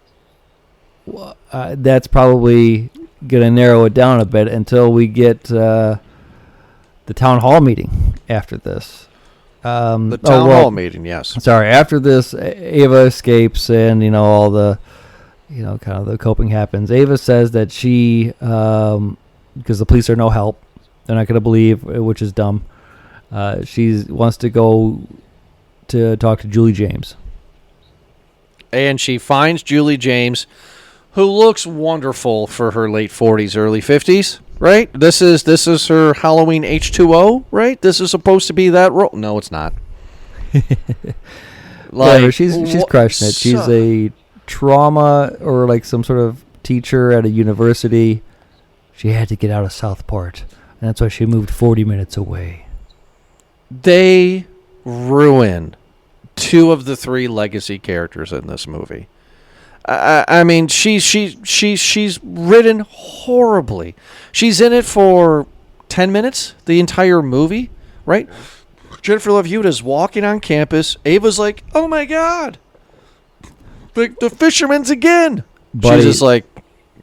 that's probably going to narrow it down a bit until we get the town hall meeting after this. The town hall meeting, yes. Sorry, after this, Ava escapes and, all the, kind of the coping happens. Ava says that she, because the police are no help, they're not going to believe, which is dumb. She wants to go to talk to Julie James. And she finds Julie James, who looks wonderful for her late 40s, early 50s, right? This is her Halloween H2O, right? This is supposed to be that role. No, it's not. She's crushing it. She's a trauma or like some sort of teacher at a university. She had to get out of Southport, and that's why she moved 40 minutes away. They ruin two of the three legacy characters in this movie. I mean, she's written horribly. She's in it for 10 minutes, the entire movie, right? Jennifer Love Hewitt is walking on campus. Ava's like, "Oh my God, the fisherman's again." Buddy, she's just like,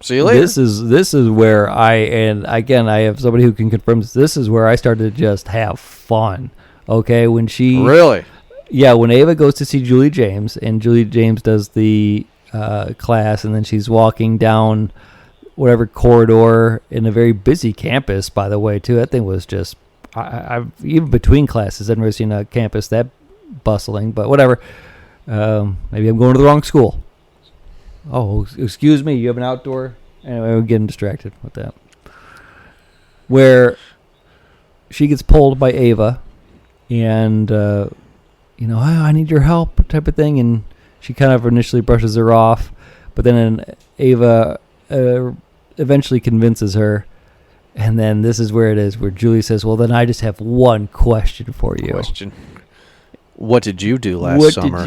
"See you later." This is where I have somebody who can confirm this. This is where I started to just have fun. Okay, when she really. Yeah, when Ava goes to see Julie James, and Julie James does the class, and then she's walking down whatever corridor in a very busy campus, by the way, too. That thing was just, I've even between classes, I've never seen a campus that bustling, but whatever. Maybe I'm going to the wrong school. Oh, excuse me, you have an outdoor? Anyway, we're getting distracted with that. Where she gets pulled by Ava, and I need your help type of thing, and she kind of initially brushes her off, but then Ava eventually convinces her, and then this is where it is, where Julie says, well, then I just have one question for you. What did you do last summer?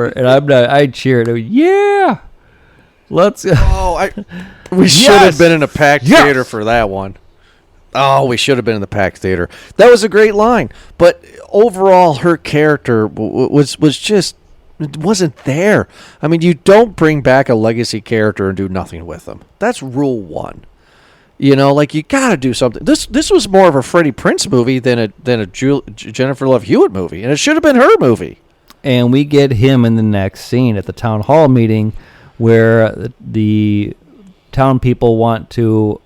And I cheered. Yeah! Let's go. Oh, we should have been in a packed theater for that one. Oh, we should have been in the packed theater. That was a great line. But overall, her character was just, it wasn't there. I mean, you don't bring back a legacy character and do nothing with them. That's rule one. You got to do something. This was more of a Freddie Prinze movie than a Jennifer Love Hewitt movie, and it should have been her movie. And we get him in the next scene at the town hall meeting, where the town people want to,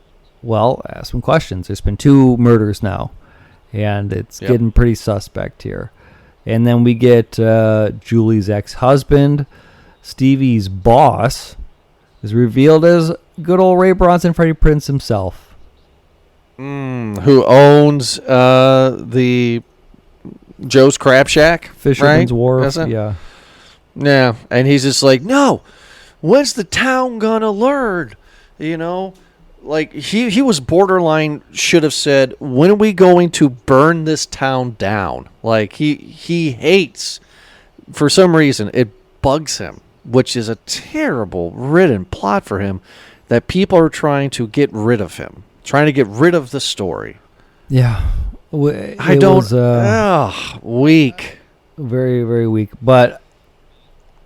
ask some questions. There's been 2 murders now, and it's getting pretty suspect here. And then we get Julie's ex-husband, Stevie's boss, is revealed as good old Ray Bronson, Freddie Prinze himself. Who owns the Joe's Crab Shack? Fisherman's right? Wharf, yeah. Yeah, and he's just like, no, when's the town gonna learn? You know, like he was borderline should have said, when are we going to burn this town down? Like he hates, for some reason, it bugs him, which is a terrible written plot for him, that people are trying to get rid of him, trying to get rid of the story. Yeah. I don't. Weak. Very, very weak. But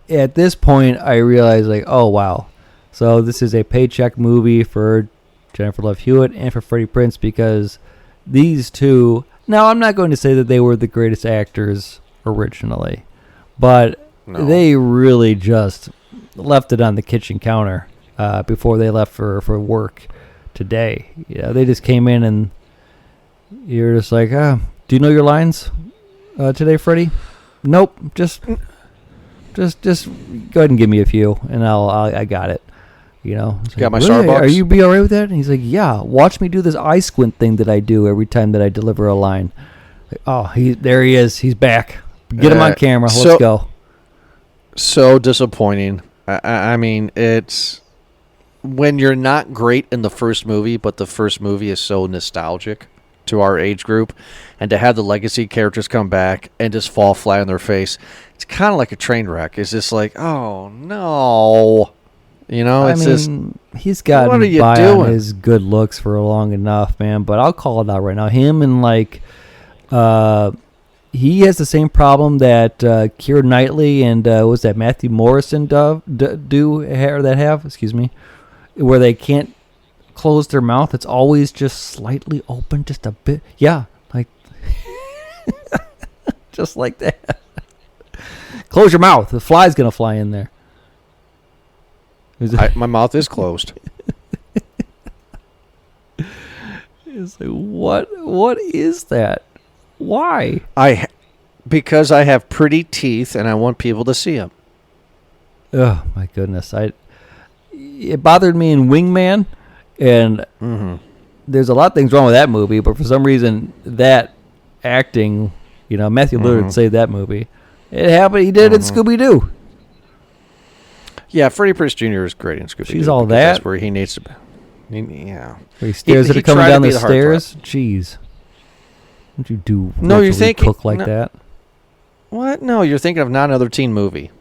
at this point, I realized, like, oh, wow. So this is a paycheck movie for Jennifer Love Hewitt and for Freddie Prinze, because these two... Now, I'm not going to say that they were the greatest actors originally, but they really just left it on the kitchen counter before they left for work today. Yeah, they just came in and you're just like, do you know your lines today, Freddie? Nope. Just go ahead and give me a few, and I got it. You know, got my really? Starbucks. Are you be all right with that? And he's like, yeah. Watch me do this eye squint thing that I do every time that I deliver a line. Like, there he is. He's back. Get him on camera. Let's go. So disappointing. I mean, it's when you're not great in the first movie, but the first movie is so nostalgic to our age group, and to have the legacy characters come back and just fall flat on their face, it's kind of like a train wreck. It's just like, oh no, you know. He's gotten what are you by doing? on his good looks for long enough, man. But I'll call it out right now. Him and he has the same problem that Keira Knightley and was that Matthew Morrison have? Excuse me, where they can't close their mouth. It's always just slightly open, just a bit. Yeah, like just like that. Close your mouth. The fly's gonna fly in there. My mouth is closed. It's like, what is that? Why? Because I have pretty teeth and I want people to see them. Oh my goodness! It bothered me in Wingman. And there's a lot of things wrong with that movie, but for some reason, that acting, Matthew Lillard saved that movie. It happened. He did it in Scooby-Doo. Yeah, Freddie Prinze Jr. is great in Scooby-Doo. She's all that. That's where he needs to be. Yeah. Where he stares at her coming down the stairs. Jeez. Don't you do no, you're thinking, cook like that? What? No, you're thinking of not another teen movie.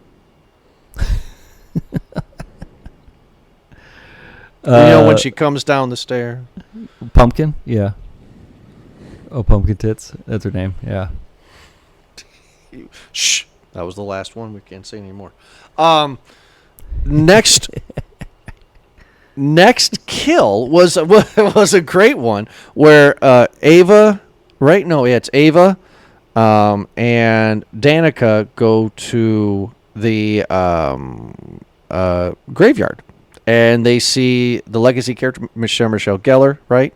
When she comes down the stair. Pumpkin? Yeah. Oh, Pumpkin Tits. That's her name. Yeah. Shh. That was the last one. We can't say anymore. Next kill was a great one where Ava, right? No, yeah, it's Ava and Danica go to the graveyard. And they see the legacy character, Michelle Gellar, right?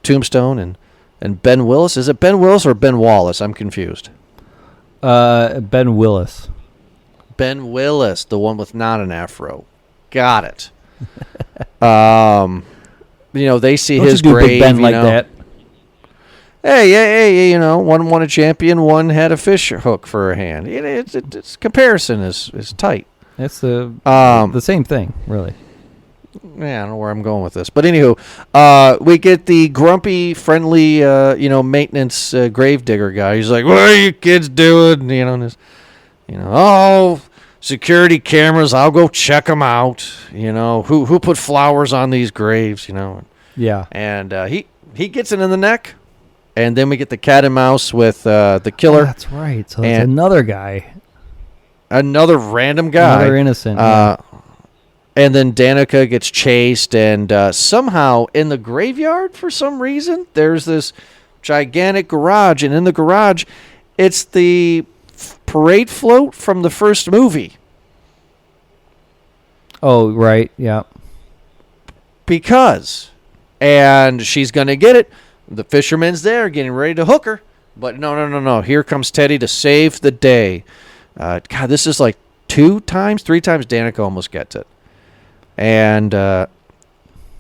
Tombstone and Ben Willis. Is it Ben Willis or Ben Wallace? I'm confused. Ben Willis. Ben Willis, the one with not an afro. Got it. They see Don't his you do grave. Big Ben like that. Hey, one won a champion, one had a fish hook for a hand. It's comparison is tight. It's the same thing, really. Yeah, I don't know where I'm going with this, but anywho, we get the grumpy, friendly, maintenance gravedigger guy. He's like, "What are you kids doing?" Security cameras. I'll go check them out. Who put flowers on these graves? Yeah. And he gets it in the neck, and then we get the cat and mouse with the killer. Oh, that's right. So it's another guy. Another random guy. Another innocent. And then Danica gets chased, and somehow in the graveyard, for some reason, there's this gigantic garage, and in the garage, it's the parade float from the first movie. Oh, right, yeah. And she's going to get it. The fisherman's there getting ready to hook her, but no. Here comes Teddy to save the day. God, this is like 3 times Danica almost gets it. And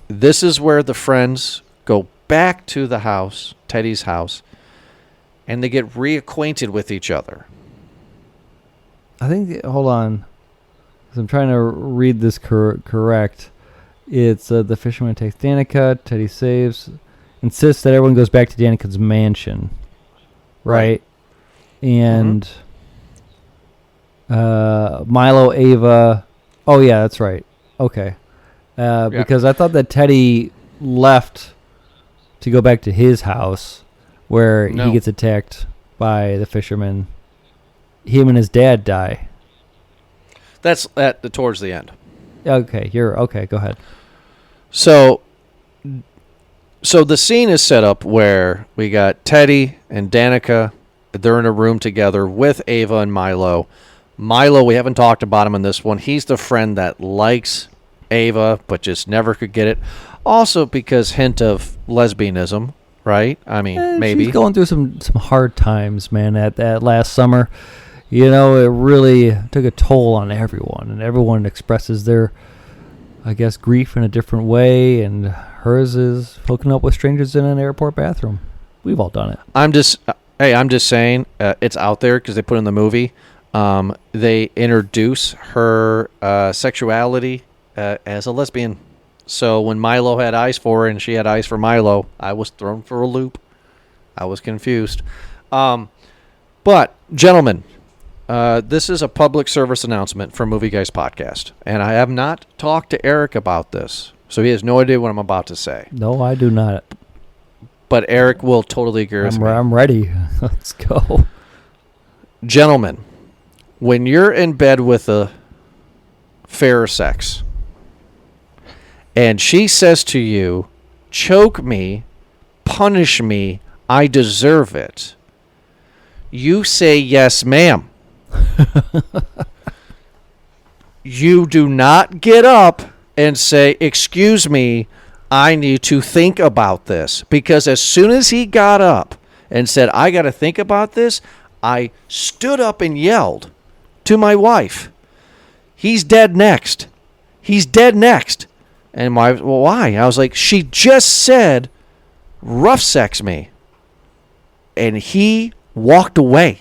this is where the friends go back to the house, Teddy's house, and they get reacquainted with each other. I think. Hold on, 'cause I'm trying to read this correct. It's the fisherman takes Danica. Teddy insists that everyone goes back to Danica's mansion, right? And Milo, Ava. Oh yeah, that's right. Okay, because I thought that Teddy left to go back to his house, where he gets attacked by the fisherman. Him and his dad die. That's towards the end. Okay, okay. Go ahead. So the scene is set up where we got Teddy and Danica. They're in a room together with Ava and Milo. Milo, we haven't talked about him in this one. He's the friend that likes Ava, but just never could get it. Also because hint of lesbianism, right? I mean, maybe. She's going through some hard times, man, at that last summer. You know, it really took a toll on everyone, and everyone expresses their, I guess, grief in a different way, and hers is hooking up with strangers in an airport bathroom. We've all done it. I'm just saying, it's out there because they put in the movie. They introduce her sexuality as a lesbian. So when Milo had eyes for her and she had eyes for Milo, I was thrown for a loop. I was confused. But, gentlemen, this is a public service announcement from Movie Guys Podcast. And I have not talked to Eric about this. So he has no idea what I'm about to say. No, I do not. But Eric will totally agree with me. I'm ready. Let's go. Gentlemen, when you're in bed with a fair sex, and she says to you, choke me, punish me, I deserve it, you say, yes, ma'am. You do not get up and say, excuse me, I need to think about this. Because as soon as he got up and said, I got to think about this, I stood up and yelled to my wife, he's dead next. He's dead next. And my wife, well, why? I was like, she just said, rough sex me. And he walked away.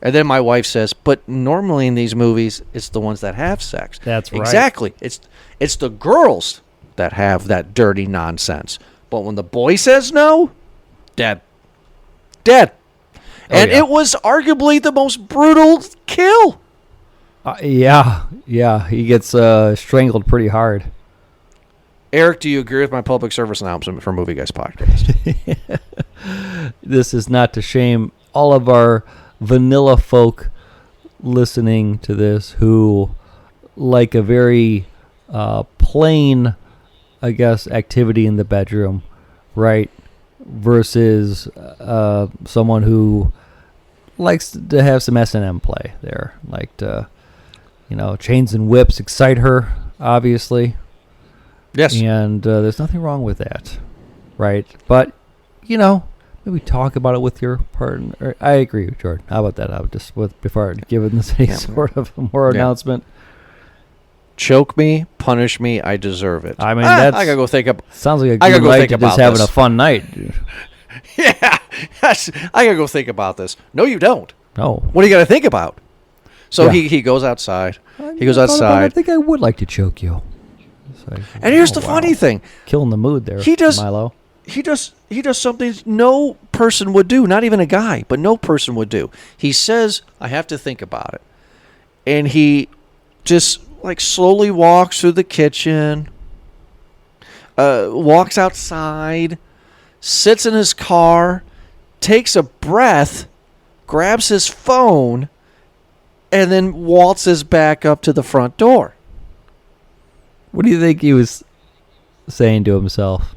And then my wife says, but normally in these movies, it's the ones that have sex. That's right. Exactly. It's the girls that have that dirty nonsense. But when the boy says no, dead. Dead. And it was arguably the most brutal kill. Yeah. He gets strangled pretty hard. Eric, do you agree with my public service announcement for Movie Guys Podcast? This is not to shame all of our vanilla folk listening to this who like a very plain, I guess, activity in the bedroom, right? Versus someone who likes to have some S&M play there. Like to, chains and whips excite her, obviously. Yes. And there's nothing wrong with that, right? But, maybe talk about it with your partner. I agree with Jordan. How about that? I would just, before giving this any sort of more announcement. Choke me, punish me, I deserve it. I mean, I gotta go think about. Sounds like a good night to just having a fun night. Yeah, I gotta go think about this. No, you don't. No. What do you gotta think about? So he goes outside. He goes outside. I think I would like to choke you. Like, and here's the funny thing. Killing the mood there, Milo. He does something no person would do, not even a guy, but no person would do. He says, I have to think about it. And he just slowly walks through the kitchen, walks outside, sits in his car, takes a breath, grabs his phone, and then waltzes back up to the front door. What do you think he was saying to himself?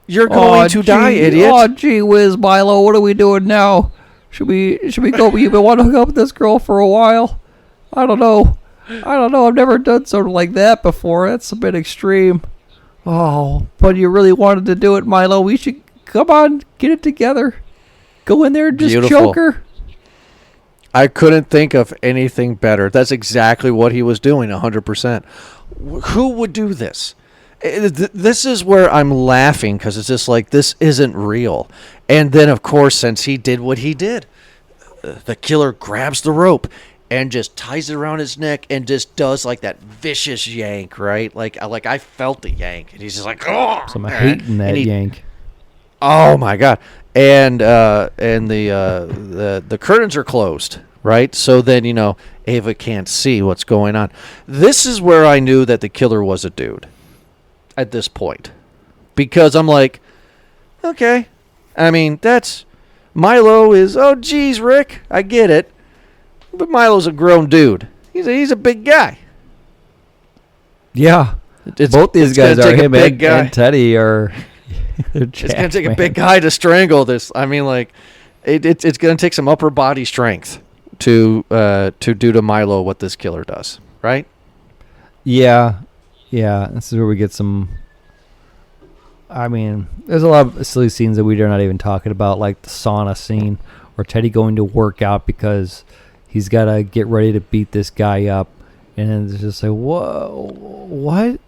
You're going to die, idiot. Oh, gee whiz, Milo, what are we doing now? Should we go? You've been wanting to hook up with this girl for a while. I don't know. I've never done something like that before. That's a bit extreme. Oh, but you really wanted to do it, Milo. We should, come on, get it together. Go in there and just choke her. I couldn't think of anything better. That's exactly what he was doing, 100%. Who would do this? This is where I'm laughing because it's just like, this isn't real. And then, of course, since he did what he did, the killer grabs the rope and just ties it around his neck and just does like that vicious yank, right? Like I felt the yank, and he's just like, oh, So I'm hating that yank. Oh my god! And the curtains are closed, right? So then Ava can't see what's going on. This is where I knew that the killer was a dude. At this point, because I'm like, okay, I mean that's Milo is. Oh geez, Rick, I get it, but Milo's a grown dude. He's a big guy. Yeah, both these guys are. Him and Teddy are. It's going to take a big guy to strangle this. I mean, like, it's going to take some upper body strength to do to Milo what this killer does, right? Yeah. This is where we get some. I mean, there's a lot of silly scenes that we are not even talking about, like the sauna scene, or Teddy going to work out because he's got to get ready to beat this guy up, and it's just like, whoa, what?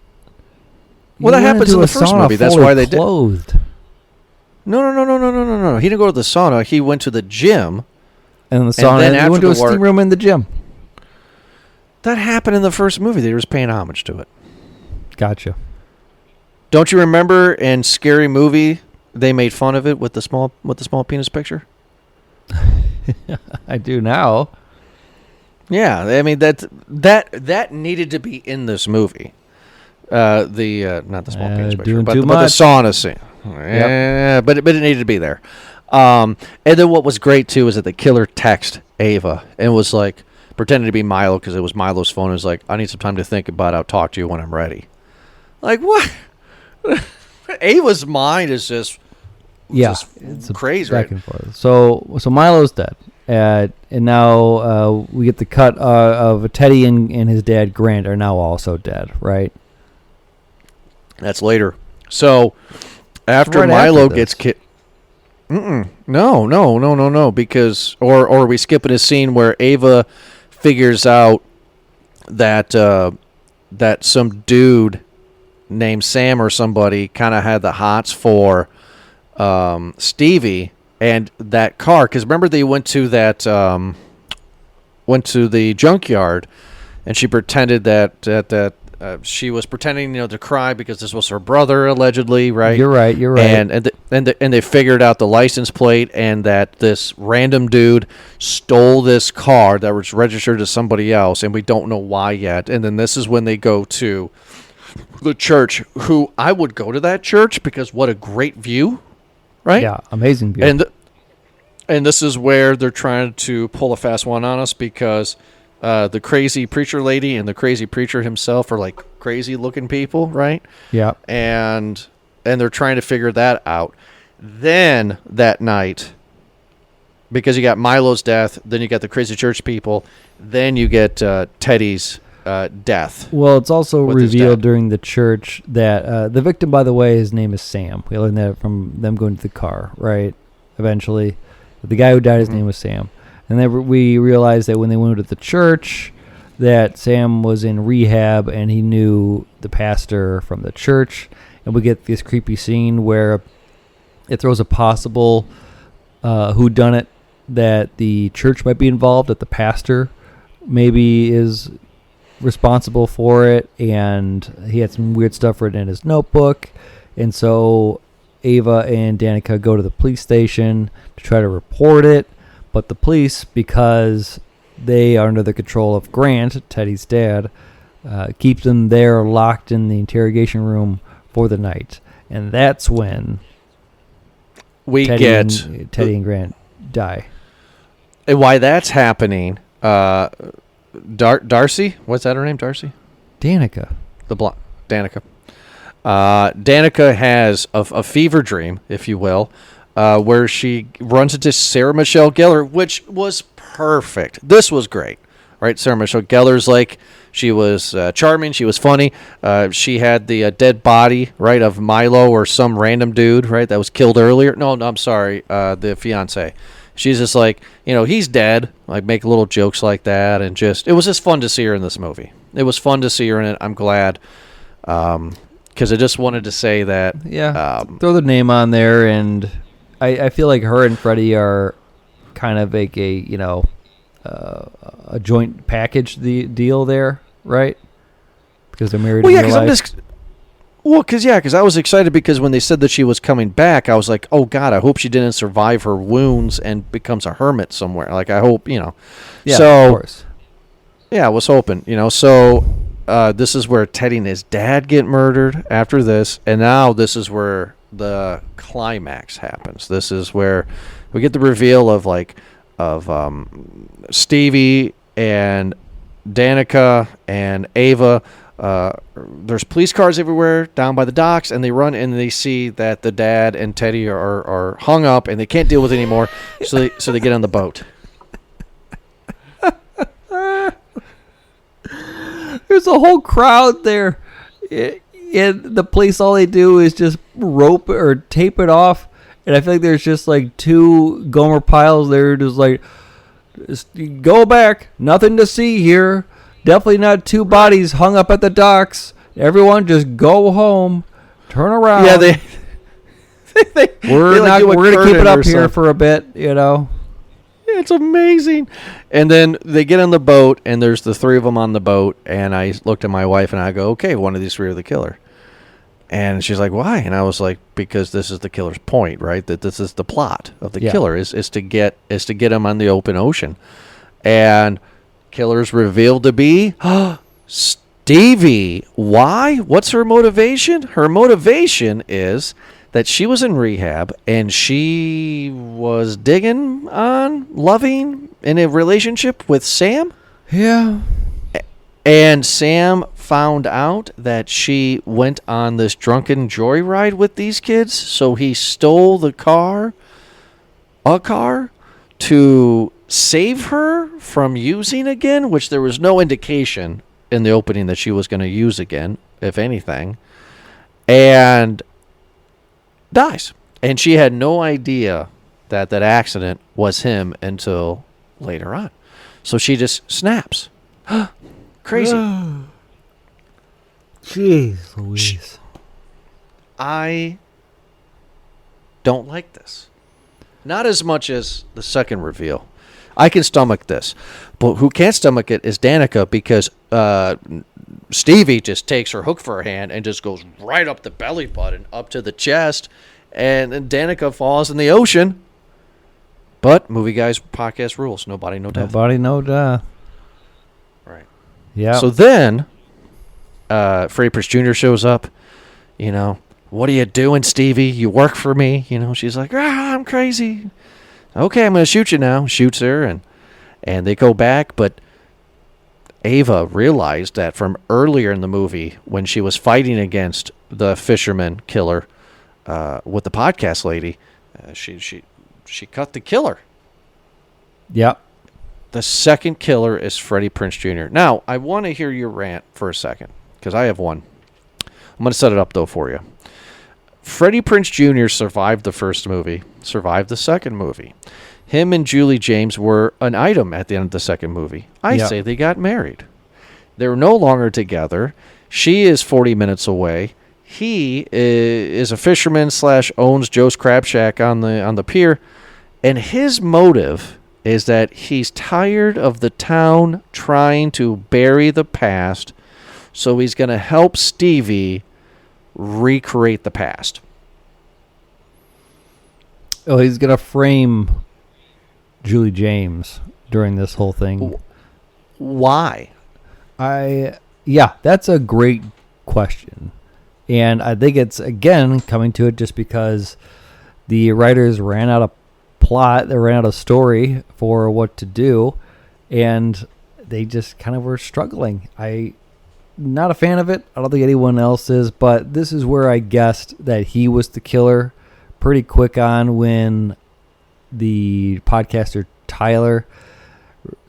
Well, that happens in the first movie. That's why they clothed. did. No. He didn't go to the sauna. He went to the gym. And the sauna. And then he went to a steam room in the gym. That happened in the first movie. They were just paying homage to it. Gotcha. Don't you remember in Scary Movie they made fun of it with the small penis picture? I do now. Yeah, I mean that needed to be in this movie. Not the small penis picture, but the sauna scene. Yeah, but it needed to be there. And then what was great too is that the killer texted Ava and was like pretending to be Milo because it was Milo's phone. It was like, I need some time to think about it. I'll talk to you when I'm ready. Like what? Ava's mind is just it's crazy. Back and forth. So Milo's dead. And now we get the cut of Teddy and his dad Grant are now also dead, right? That's later. So after Milo gets killed, no, because or are we skipping a scene where Ava figures out that that some dude named Sam or somebody kind of had the hots for Stevie and that car? Because remember they went to the junkyard, and she pretended that she was pretending, to cry because this was her brother allegedly, right? You're right. And they figured out the license plate, and that this random dude stole this car that was registered to somebody else, and we don't know why yet. And then this is when they go to the church. Who I would go to that church because what a great view, right? Yeah, amazing view. And this is where they're trying to pull a fast one on us because. The crazy preacher lady and the crazy preacher himself are like crazy looking people, right? Yeah. And they're trying to figure that out. Then that night, because you got Milo's death, then you got the crazy church people, then you get Teddy's death. Well, it's also revealed during the church that the victim, by the way, his name is Sam. We learned that from them going to the car, right? Eventually. But the guy who died, his name was Sam. And then we realized that when they went to the church, that Sam was in rehab and he knew the pastor from the church. And we get this creepy scene where it throws a possible whodunit that the church might be involved, that the pastor maybe is responsible for it. And he had some weird stuff written in his notebook. And so Ava and Danica go to the police station to try to report it. But the police, because they are under the control of Grant, Teddy's dad, keep them there locked in the interrogation room for the night. And that's when Teddy and Grant die. And why that's happening, Darcy, what's that her name, Darcy? Danica. Danica. Danica has a fever dream, if you will, where she runs into Sarah Michelle Gellar, which was perfect. This was great, right? Sarah Michelle Gellar's like, she was charming, she was funny. She had the dead body, right, of Milo or some random dude, right, that was killed earlier. No, I'm sorry, the fiance. She's just like, he's dead, like make little jokes like that, and it was just fun to see her in this movie. It was fun to see her in it. I'm glad. Because I just wanted to say that. Yeah, throw the name on there, and I feel like her and Freddie are kind of like a a joint package deal there, right? Because they're married Well, in yeah, real because I'm life. just. Well, because I was excited because when they said that she was coming back, I was like, oh God, I hope she didn't survive her wounds and becomes a hermit somewhere. Like I hope, Yeah, So of course. yeah, I was hoping, So this is where Teddy and his dad get murdered after this, and now this is where the climax happens. This is where we get the reveal of Stevie and Danica and Ava. There's police cars everywhere down by the docks, and they run and they see that the dad and Teddy are hung up and they can't deal with it anymore. So they get on the boat. There's a whole crowd there. And the police, all they do is just rope or tape it off. And I feel like there's just like two Gomer Piles there, just like, just go back. Nothing to see here. Definitely not two bodies hung up at the docks. Everyone just go home. Turn around. Yeah, they we're like do a we're gonna keep it curtain up or here something. for a bit, It's amazing. And then they get on the boat, and there's the three of them on the boat. And I looked at my wife, and I go, okay, one of these three are the killer. And she's like, why? And I was like, because this is the killer's point, right? That this is the plot of the killer is to get him on the open ocean. And killer's revealed to be Stevie. Why? What's her motivation? Her motivation is that she was in rehab and she was digging on, loving in a relationship with Sam. Yeah. And Sam found out that she went on this drunken joyride with these kids, so he stole a car, to save her from using again, which there was no indication in the opening that she was going to use again, if anything, and dies. And she had no idea that accident was him until later on. So she just snaps. Crazy. Jeez Louise. I don't like this. Not as much as the second reveal. I can stomach this. But who can't stomach it is Danica, because Stevie just takes her hook for her hand and just goes right up the belly button, up to the chest, and then Danica falls in the ocean. But Movie Guys podcast rules. No body, no death. Nobody, no death. Right. Yeah. So then, Freddie Prinze Jr. shows up. What are you doing, Stevie? You work for me. She's like, I'm crazy. Okay, I'm going to shoot you now. Shoots her, and they go back. But Ava realized that from earlier in the movie, when she was fighting against the fisherman killer with the podcast lady, she cut the killer. Yep. The second killer is Freddie Prinze Jr. Now, I want to hear your rant for a second, because I have one. I'm going to set it up, though, for you. Freddie Prinze Jr. survived the first movie, survived the second movie. Him and Julie James were an item at the end of the second movie. I say they got married. They're no longer together. She is 40 minutes away. He is a fisherman / owns Joe's Crab Shack on the pier. And his motive is that he's tired of the town trying to bury the past, so he's going to help Stevie recreate the past. Oh, he's going to frame Julie James during this whole thing. Why? Yeah, that's a great question. And I think it's, again, coming to it just because the writers ran out of plot, they ran out of story for what to do, and they just kind of were struggling. Not a fan of it. I don't think anyone else is, but this is where I guessed that he was the killer pretty quick on when the podcaster Tyler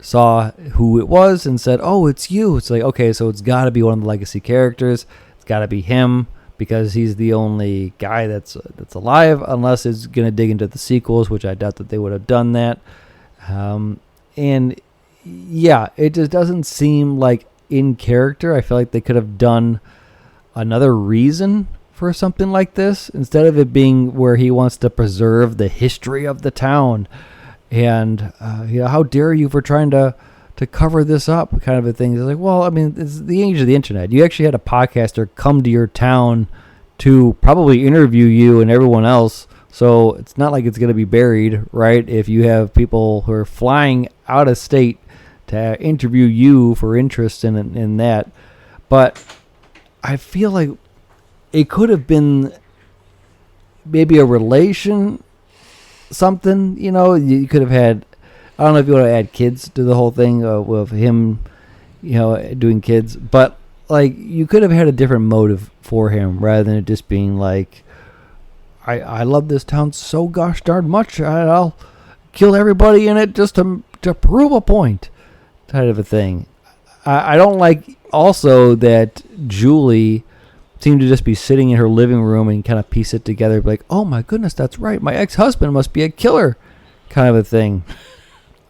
saw who it was and said, "Oh, it's you." It's like, okay, so it's got to be one of the legacy characters. It's got to be him because he's the only guy that's alive, unless it's going to dig into the sequels, which I doubt that they would have done that. And yeah, it just doesn't seem like in character. I feel like they could have done another reason for something like this instead of it being where he wants to preserve the history of the town. and how dare you for trying to cover this up, kind of a thing. It's like, well, I mean, it's the age of the internet. You actually had a podcaster come to your town to probably interview you and everyone else. So it's not like it's going to be buried, right? If you have people who are flying out of state to interview you for interest in that. But I feel like it could have been maybe a relation, something, you could have had, I don't know if you want to add kids to the whole thing with him, doing kids, but like you could have had a different motive for him rather than it just being like, I love this town so gosh darn much, I'll kill everybody in it just to prove a point, kind of a thing. I don't like also that Julie seemed to just be sitting in her living room and kind of piece it together, like, oh my goodness, that's right, my ex-husband must be a killer, kind of a thing.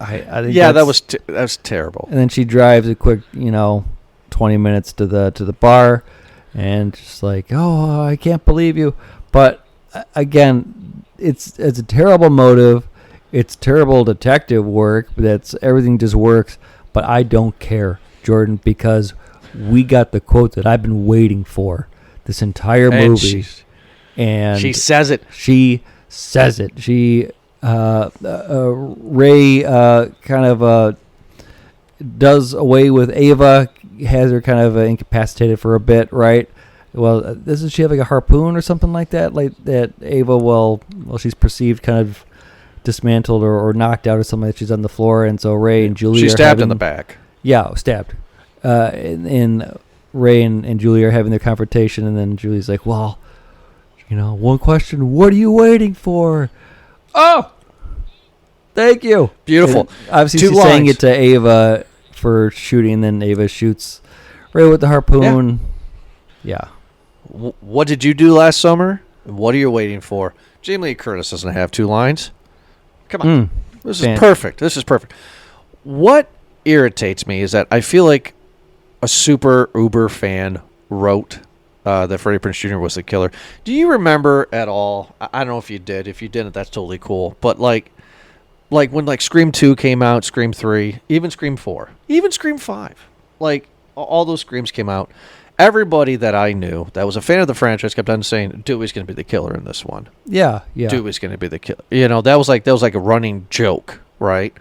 I think that was terrible. And then she drives a quick, 20 minutes to the bar, and just like, oh, I can't believe you. But again, it's a terrible motive. It's terrible detective work. Everything just works. But I don't care, Jordan, because we got the quote that I've been waiting for this entire movie. And she says it. She says it. Ray kind of does away with Ava, has her kind of incapacitated for a bit, right? Well, doesn't she have like a harpoon or something like that? Like that Ava, well, she's perceived kind of dismantled or knocked out or something like that. She's on the floor, and so Ray and Julie she's stabbed in the back. Yeah, stabbed. And Ray and Julie are having their confrontation, and then Julie's like, well, one question, what are you waiting for? Oh, thank you. Beautiful. And obviously, Two she's saying lines. it to Ava for shooting, and then Ava shoots Ray with the harpoon. Yeah. What did you do last summer? What are you waiting for? Jamie Lee Curtis doesn't have 2 lines. Come on. This is perfect. This is perfect. What irritates me is that I feel like a super uber fan wrote that Freddie Prinze Jr. was the killer. Do you remember at all? I don't know if you did. If you didn't, that's totally cool. But like when Scream 2 came out, Scream 3, even Scream 4, even Scream 5, like all those Screams came out. Everybody that I knew that was a fan of the franchise kept on saying Dewey's going to be the killer in this one. Yeah. Dewey's going to be the killer. That was like a running joke, right?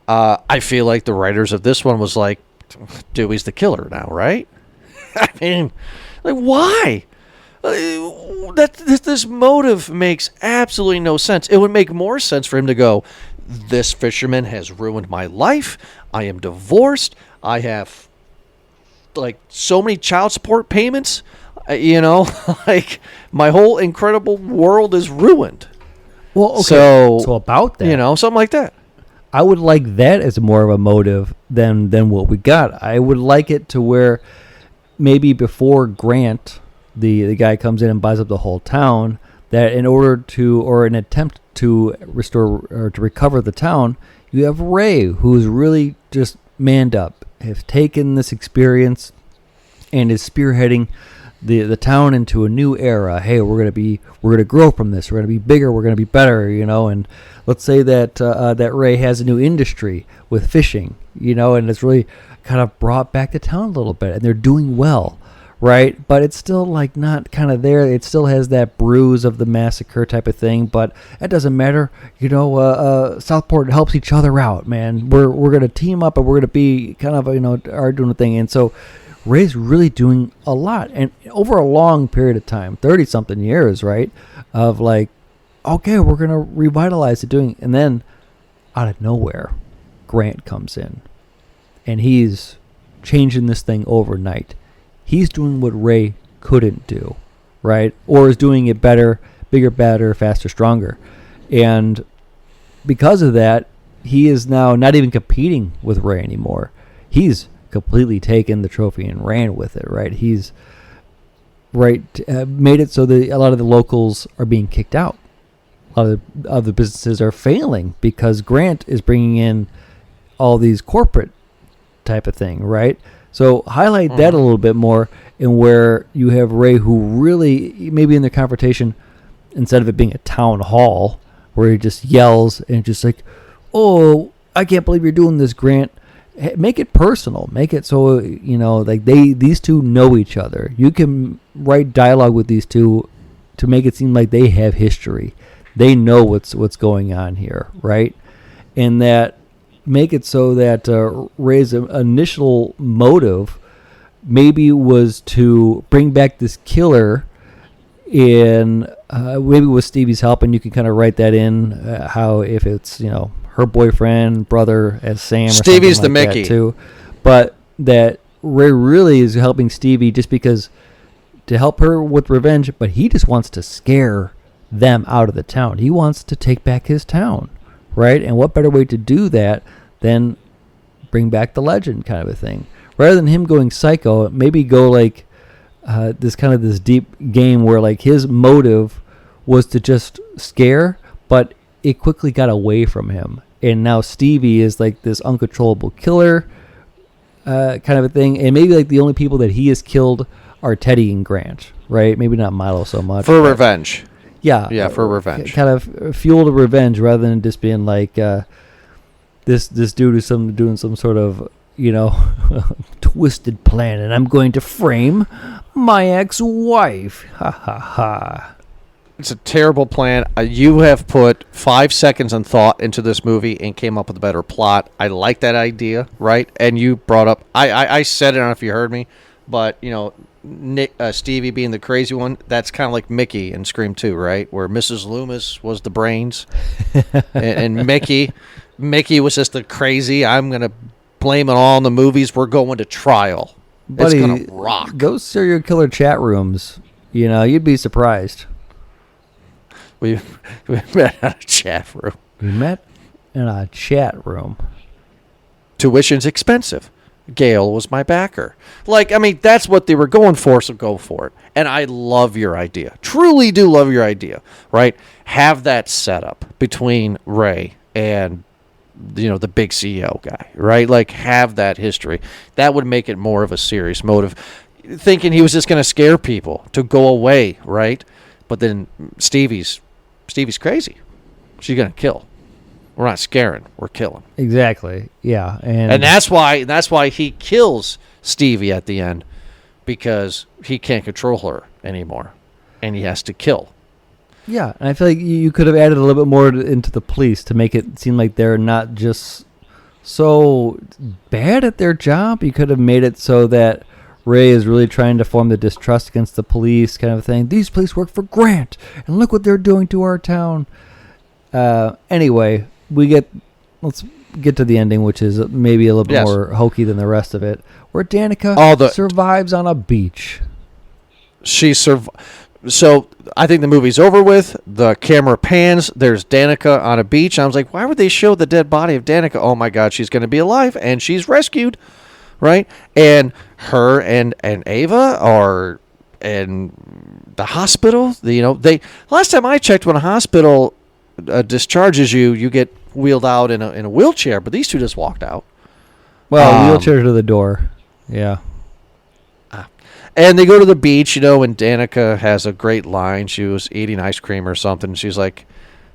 I feel like the writers of this one was like, Dewey's the killer now, right? I mean, like, why? This motive makes absolutely no sense. It would make more sense for him to go, this fisherman has ruined my life. I am divorced. I have like so many child support payments. Like my whole incredible world is ruined. Well, okay. So about that, something like that. I would like that as more of a motive than what we got. I would like it to where maybe before Grant, the guy comes in and buys up the whole town, that in order to, or an attempt to restore or to recover the town, you have Ray, who's really just manned up, has taken this experience and is spearheading the town into a new era. Hey, we're gonna grow from this. We're gonna be bigger. We're gonna be better. And let's say that that Ray has a new industry with fishing. And it's really kind of brought back the town a little bit, and they're doing well, right? But it's still like not kind of there. It still has that bruise of the massacre type of thing, but it doesn't matter. Southport helps each other out, man. We're gonna team up, and we're gonna be kind of are doing a thing, and so Ray's really doing a lot, and over a long period of time, 30-something years, right? Of like, okay, we're gonna revitalize it, and then out of nowhere, Grant comes in, and he's changing this thing overnight. He's doing what Ray couldn't do, right? Or is doing it better, bigger, better, faster, stronger, and because of that, he is now not even competing with Ray anymore. He's completely taken the trophy and ran with it, right? He's made it so that a lot of the locals are being kicked out. A lot of the businesses are failing because Grant is bringing in all these corporate type of thing, right? So highlight that a little bit more, in where you have Ray, who really, maybe in the confrontation, instead of it being a town hall where he just yells and just like, oh, I can't believe you're doing this, Grant. Make it personal. Make it so, like these two know each other. You can write dialogue with these two to make it seem like they have history. They know what's going on here, right? And that make it so that Ray's initial motive maybe was to bring back this killer in maybe with Stevie's help, and you can kind of write that in how if it's her boyfriend brother as Sam or Stevie's something the like Mickey that too, but that Ray really is helping Stevie just because to help her with revenge, but he just wants to scare them out of the town. He wants to take back his town, right? And what better way to do that than bring back the legend kind of a thing, rather than him going psycho. Maybe go like this deep game where like his motive was to just scare, but it quickly got away from him, and now Stevie is like this uncontrollable killer kind of a thing. And maybe like the only people that he has killed are Teddy and Grant, right? Maybe not Milo so much for revenge. Yeah, for revenge. Kind of fuel to revenge rather than just being like this dude is doing some sort of twisted plan, and I'm going to frame my ex-wife. Ha ha ha. It's a terrible plan. You have put 5 seconds and thought into this movie and came up with a better plot. I like that idea, right? And you brought up, I said it, I don't know if you heard me, but, Stevie being the crazy one, that's kind of like Mickey in Scream 2, right? Where Mrs. Loomis was the brains. and Mickey was just the crazy, I'm going to blame it all on the movies. We're going to trial. Buddy, it's going to rock. Those serial killer chat rooms, you'd be surprised. We met at a chat room. We met in a chat room. Tuition's expensive. Gail was my backer. That's what they were going for, so go for it. And I love your idea. Truly do love your idea, right? Have that setup between Ray and, the big CEO guy, right? Like, have that history. That would make it more of a serious motive. Thinking he was just going to scare people to go away, right? But then Stevie's crazy. She's going to kill. We're not scaring. We're killing. Exactly. Yeah. And that's why he kills Stevie at the end, because he can't control her anymore, and he has to kill. Yeah, and I feel like you could have added a little bit more into the police to make it seem like they're not just so bad at their job. You could have made it so that Ray is really trying to form the distrust against the police kind of thing. These police work for Grant, and look what they're doing to our town. Anyway, let's get to the ending, which is maybe a little bit more hokey than the rest of it, where Danica survives on a beach. So I think the movie's over with. The camera pans. There's Danica on a beach. I was like, why would they show the dead body of Danica? Oh my God, she's going to be alive, and she's rescued, right? And her and Ava are in the hospital. Last time I checked, when a hospital discharges you, you get wheeled out in a wheelchair. But these two just walked out. Well, wheelchair to the door. Yeah. And they go to the beach, and Danica has a great line. She was eating ice cream or something. She's like,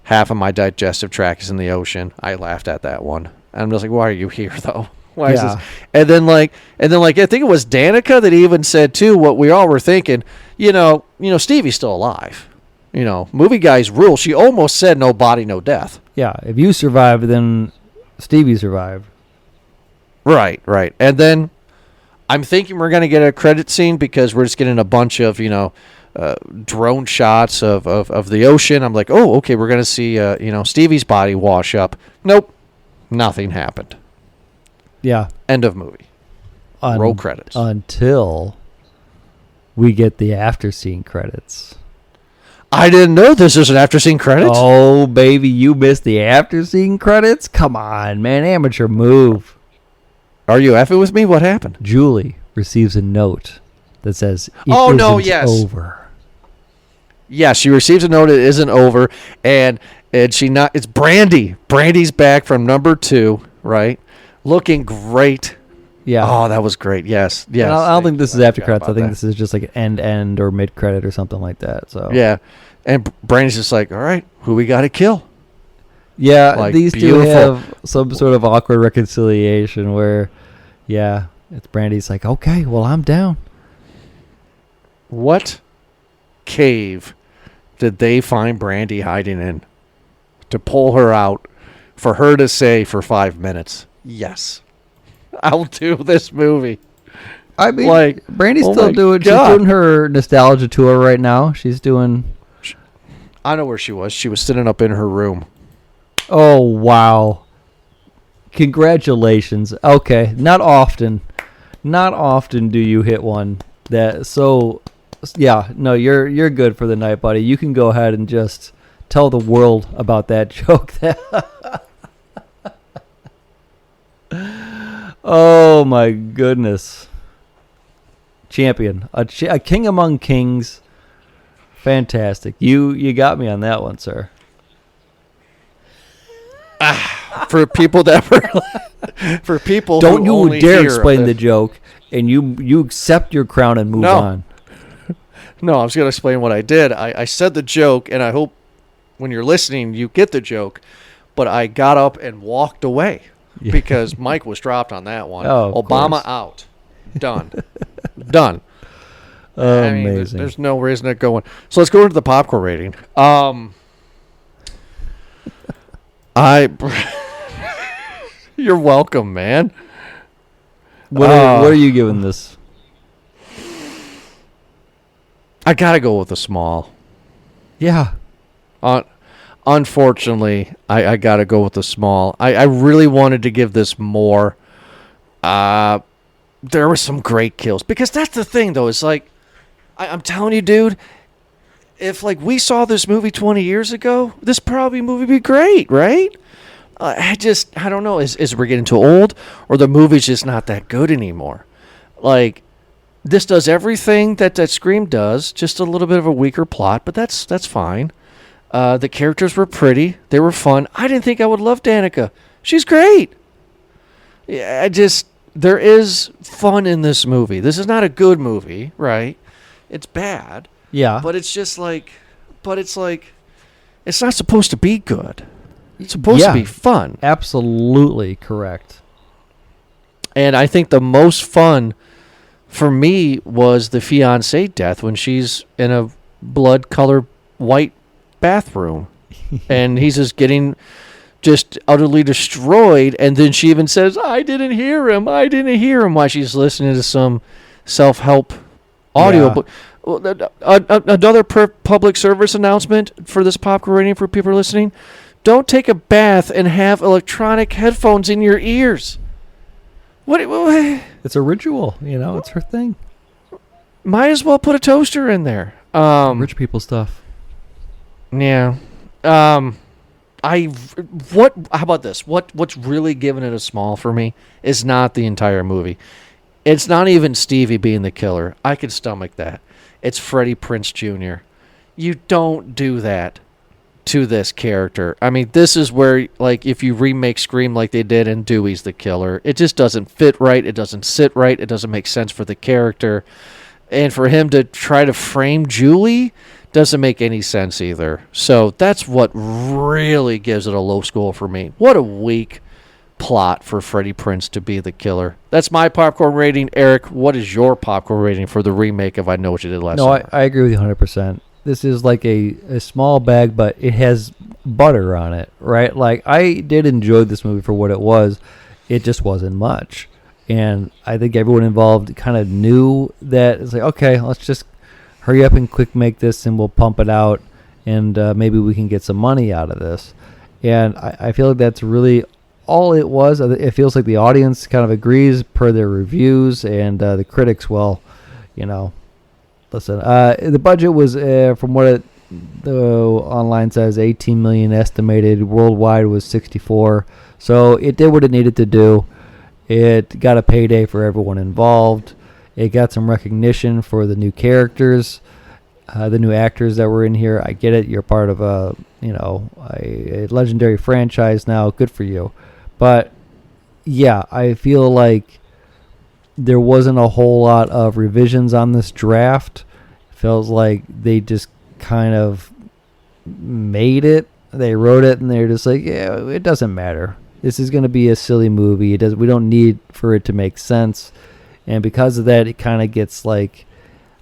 half of my digestive tract is in the ocean. I laughed at that one. And I'm just like, why are you here, though? Why is this? And then I think it was Danica that even said, too, what we all were thinking, Stevie's still alive. Movie guys rule. She almost said no body, no death. Yeah, if you survive, then Stevie survived. Right. And then I'm thinking we're going to get a credit scene, because we're just getting a bunch of, drone shots of the ocean. I'm like, oh, okay, we're going to see, Stevie's body wash up. Nope, nothing happened. Yeah. End of movie. Roll credits. Until we get the after scene credits. I didn't know this was an after scene credits. Oh, baby, you missed the after scene credits? Come on, man, amateur move. Are you effing with me? What happened? Julie receives a note that says, over. Yeah, she receives a note. It isn't over. And it's Brandy. Brandy's back from number 2, right? Looking great. Yeah. Oh, that was great. Yes. I don't think this is after credits. I think this is just like end or mid credit or something like that. So yeah. And Brandy's just like, all right, who we got to kill? Yeah, Like, these beautiful. two have some sort of awkward reconciliation where, yeah, it's Brandy's like, okay, well, I'm down. What cave did they find Brandy hiding in to pull her out for her to say for 5 minutes, yes, I'll do this movie? I mean, Like, Brandy's oh still my doing. God. She's doing her nostalgia tour right now. She's doing. I know where she was. She was sitting up in her room. Oh wow! Congratulations. Okay, not often do you hit one that. So, yeah, no, you're good for the night, buddy. You can go ahead and just tell the world about that joke. Oh my goodness! Champion, a king among kings. Fantastic. You got me on that one, sir. For people that were, for people Don't who you only dare hear explain the joke, and you accept your crown and move No. on. No, I was going to explain what I did. I said the joke, and I hope when you're listening you get the joke, but I got up and walked away Yeah. because Mike was dropped on that one. Oh, of Obama course. out. Done. Done. I mean, Amazing. there's no reason to go in. So let's go into the popcorn rating. You're welcome, man. What are you giving this? I gotta go with a small. Yeah. Unfortunately, I gotta go with the small. I really wanted to give this more. There were some great kills because that's the thing, though. It's like I'm telling you, dude. If like we saw this movie 20 years ago, this probably movie would be great, right? I don't know. Is we're getting too old, or the movie's just not that good anymore? Like, this does everything that Scream does, just a little bit of a weaker plot, but that's fine. The characters were pretty. They were fun. I didn't think I would love Danica. She's great. Yeah, there is fun in this movie. This is not a good movie, right? It's bad. Yeah. But it's just like, it's not supposed to be good. It's supposed Yeah. to be fun. Absolutely correct. And I think the most fun for me was the fiancee death when she's in a blood-colored white bathroom. And he's just getting just utterly destroyed. And then she even says, I didn't hear him while she's listening to some self-help audio. Yeah. But another public service announcement for this popcorn rating for people listening. Don't take a bath and have electronic headphones in your ears. What? It's a ritual, it's her thing. Might as well put a toaster in there. Rich people stuff. Yeah. How about this? What's really giving it a small for me is not the entire movie. It's not even Stevie being the killer. I could stomach that. It's Freddie Prinze Jr. You don't do that to this character. I mean, this is where, like, if you remake Scream like they did and Dewey's the killer, it just doesn't fit right. It doesn't sit right. It doesn't make sense for the character. And for him to try to frame Julie doesn't make any sense either. So that's what really gives it a low score for me. What a weak plot for Freddie Prinze to be the killer. That's my popcorn rating. Eric, what is your popcorn rating for the remake of I Know What You Did Last No, Summer? I agree with you 100%. This is like a small bag, but it has butter on it, right? Like, I did enjoy this movie for what it was. It just wasn't much. And I think everyone involved kind of knew that it's like, okay, let's just hurry up and quick make this and we'll pump it out and maybe we can get some money out of this. And I feel like that's really all it was. It feels like the audience kind of agrees per their reviews and the critics, well, listen, the budget was, from what the online says, 18 million estimated. Worldwide was 64. So it did what it needed to do. It got a payday for everyone involved. It got some recognition for the new characters, the new actors that were in here. I get it. You're part of a legendary franchise now. Good for you. But yeah, I feel like there wasn't a whole lot of revisions on this draft. It feels like they just kind of made it They wrote it and they're just like, yeah, it doesn't matter. This is going to be a silly movie. We don't need for it to make sense. And because of that, it kind of gets like,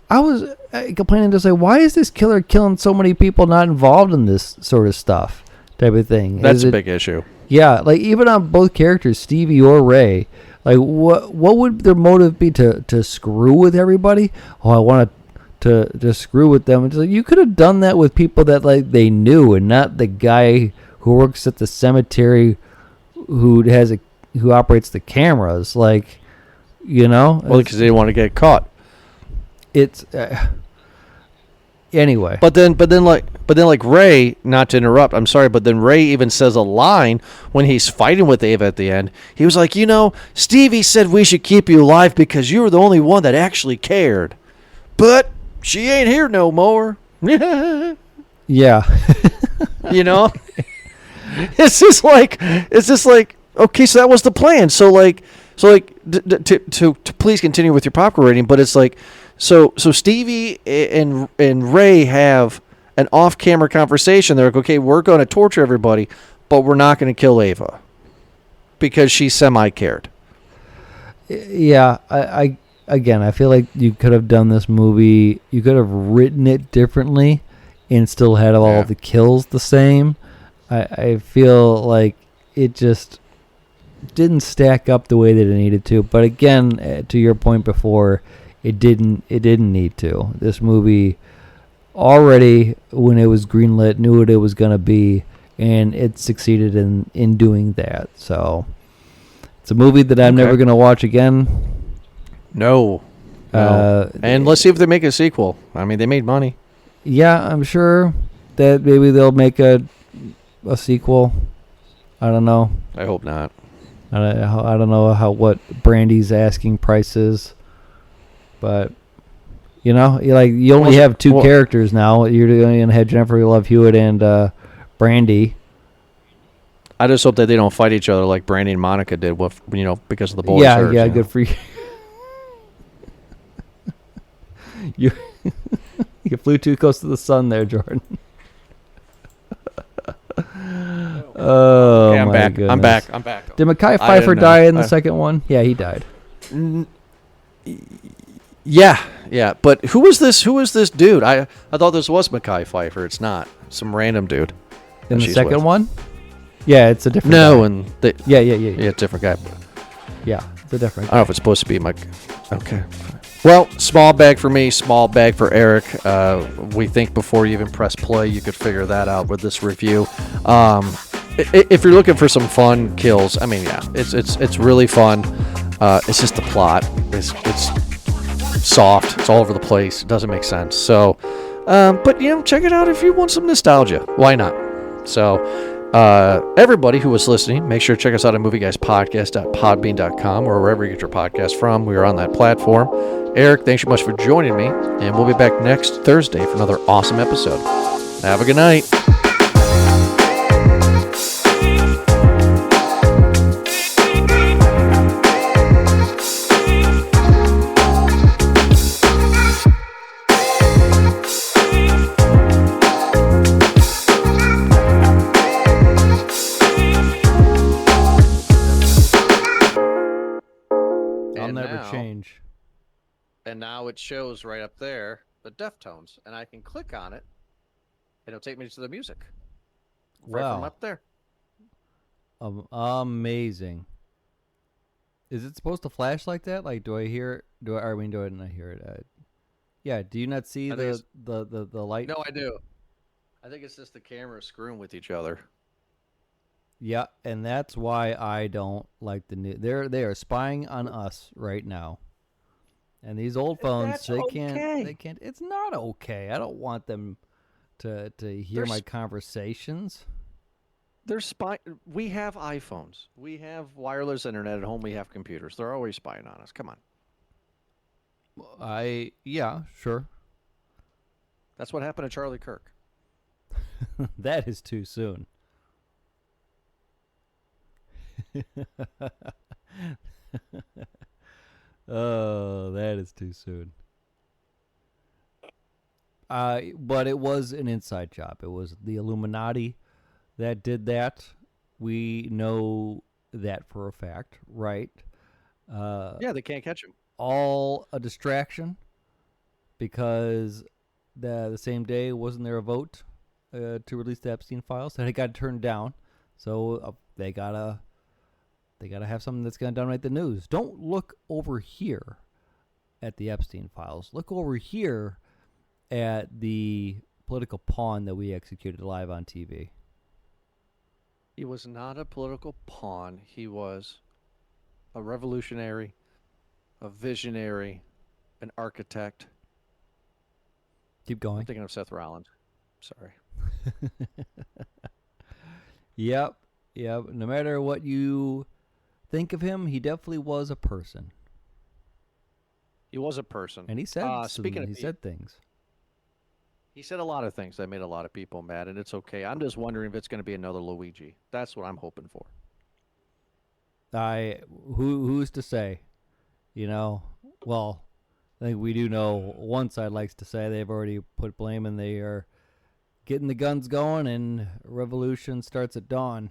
I was complaining just like, why is this killer killing so many people not involved in this sort of stuff type of thing? That's a big issue. Yeah, like even on both characters, Stevie or Ray, like what would their motive be to screw with everybody? Oh, I want to screw with them. It's like, you could have done that with people that like they knew, and not the guy who works at the cemetery who operates the cameras. Like, you know, Well, because they didn't want to get caught. it's anyway. But then like Ray, not to interrupt, I'm sorry, but then Ray even says a line when he's fighting with Ava at the end. He was like, Stevie said we should keep you alive because you were the only one that actually cared. But she ain't here no more. Yeah. It's just like, okay, so that was the plan. To please continue with your popcorn rating, but it's like, so Stevie and Ray have an off-camera conversation. They're like, okay, we're going to torture everybody, but we're not going to kill Ava because she semi-cared. Yeah, I again, I feel like you could have done this movie. You could have written it differently, and still had all the kills the same. I feel like it just didn't stack up the way that it needed to. But again, to your point before, it didn't need to. This movie already, when it was greenlit, knew what it was going to be, and it succeeded in doing that. So it's a movie that I'm never going to watch again. No. And let's see if they make a sequel. I mean, they made money. Yeah, I'm sure that maybe they'll make a sequel. I don't know. I hope not. I don't know what Brandy's asking price is, but you only have two characters now. You're going to have Jennifer Love Hewitt and Brandy. I just hope that they don't fight each other like Brandy and Monica did with because of the boys. Yeah, good for you. You flew too close to the sun there, Jordan. Oh, I'm my back. goodness. I'm back. Did Mekhi Phifer die in the second one? Yeah, he died. Yeah. But who was this dude? I thought this was Mekhi Phifer. It's not. Some random dude. In the second one? Yeah, it's a different No, guy. and Yeah, different guy. Yeah, it's a different I don't know if it's supposed to be okay. Well, small bag for me, small bag for Eric. We think before you even press play, you could figure that out with this review. If you're looking for some fun kills, I mean, yeah, it's really fun. It's just the plot. It's soft. It's all over the place. It doesn't make sense. So, but check it out if you want some nostalgia. Why not? So, everybody who was listening, make sure to check us out at movieguyspodcast.podbean.com or wherever you get your podcast from. We are on that platform. Eric, thanks so much for joining me, and we'll be back next Thursday for another awesome episode. Have a good night. Change. And now it shows right up there the Deftones, and I can click on it, and it'll take me to the music. Right from up there. Amazing. Is it supposed to flash like that? Like, do I not hear it? Yeah. Do you not see the light? No, I do. I think it's just the camera screwing with each other. Yeah, and that's why I don't like the new. They are spying on us right now. And these old phones, they can't. It's not okay. I don't want them to hear my conversations. They're spying. We have iPhones. We have wireless internet at home. We have computers. They're always spying on us. Come on. Yeah, sure. That's what happened to Charlie Kirk. That is too soon. Oh, that is too soon. But it was an inside job. It was the Illuminati that did that. We know that for a fact, right? Yeah, they can't catch him. All a distraction because the same day wasn't there a vote to release the Epstein files, and it got turned down. So they gotta have something that's gonna dominate the news. Don't look over here at the Epstein files. Look over here at the political pawn that we executed live on TV. He was not a political pawn. He was a revolutionary, a visionary, an architect. Keep going. I'm thinking of Seth Rollins. Sorry. Yep. No matter what you think of him, he definitely was a person. He was a person. And he said said things. He said a lot of things that made a lot of people mad, and it's okay. I'm just wondering if it's going to be another Luigi. That's what I'm hoping for. Who's to say? Well, I think we do know one side likes to say they've already put blame and they are getting the guns going and revolution starts at dawn.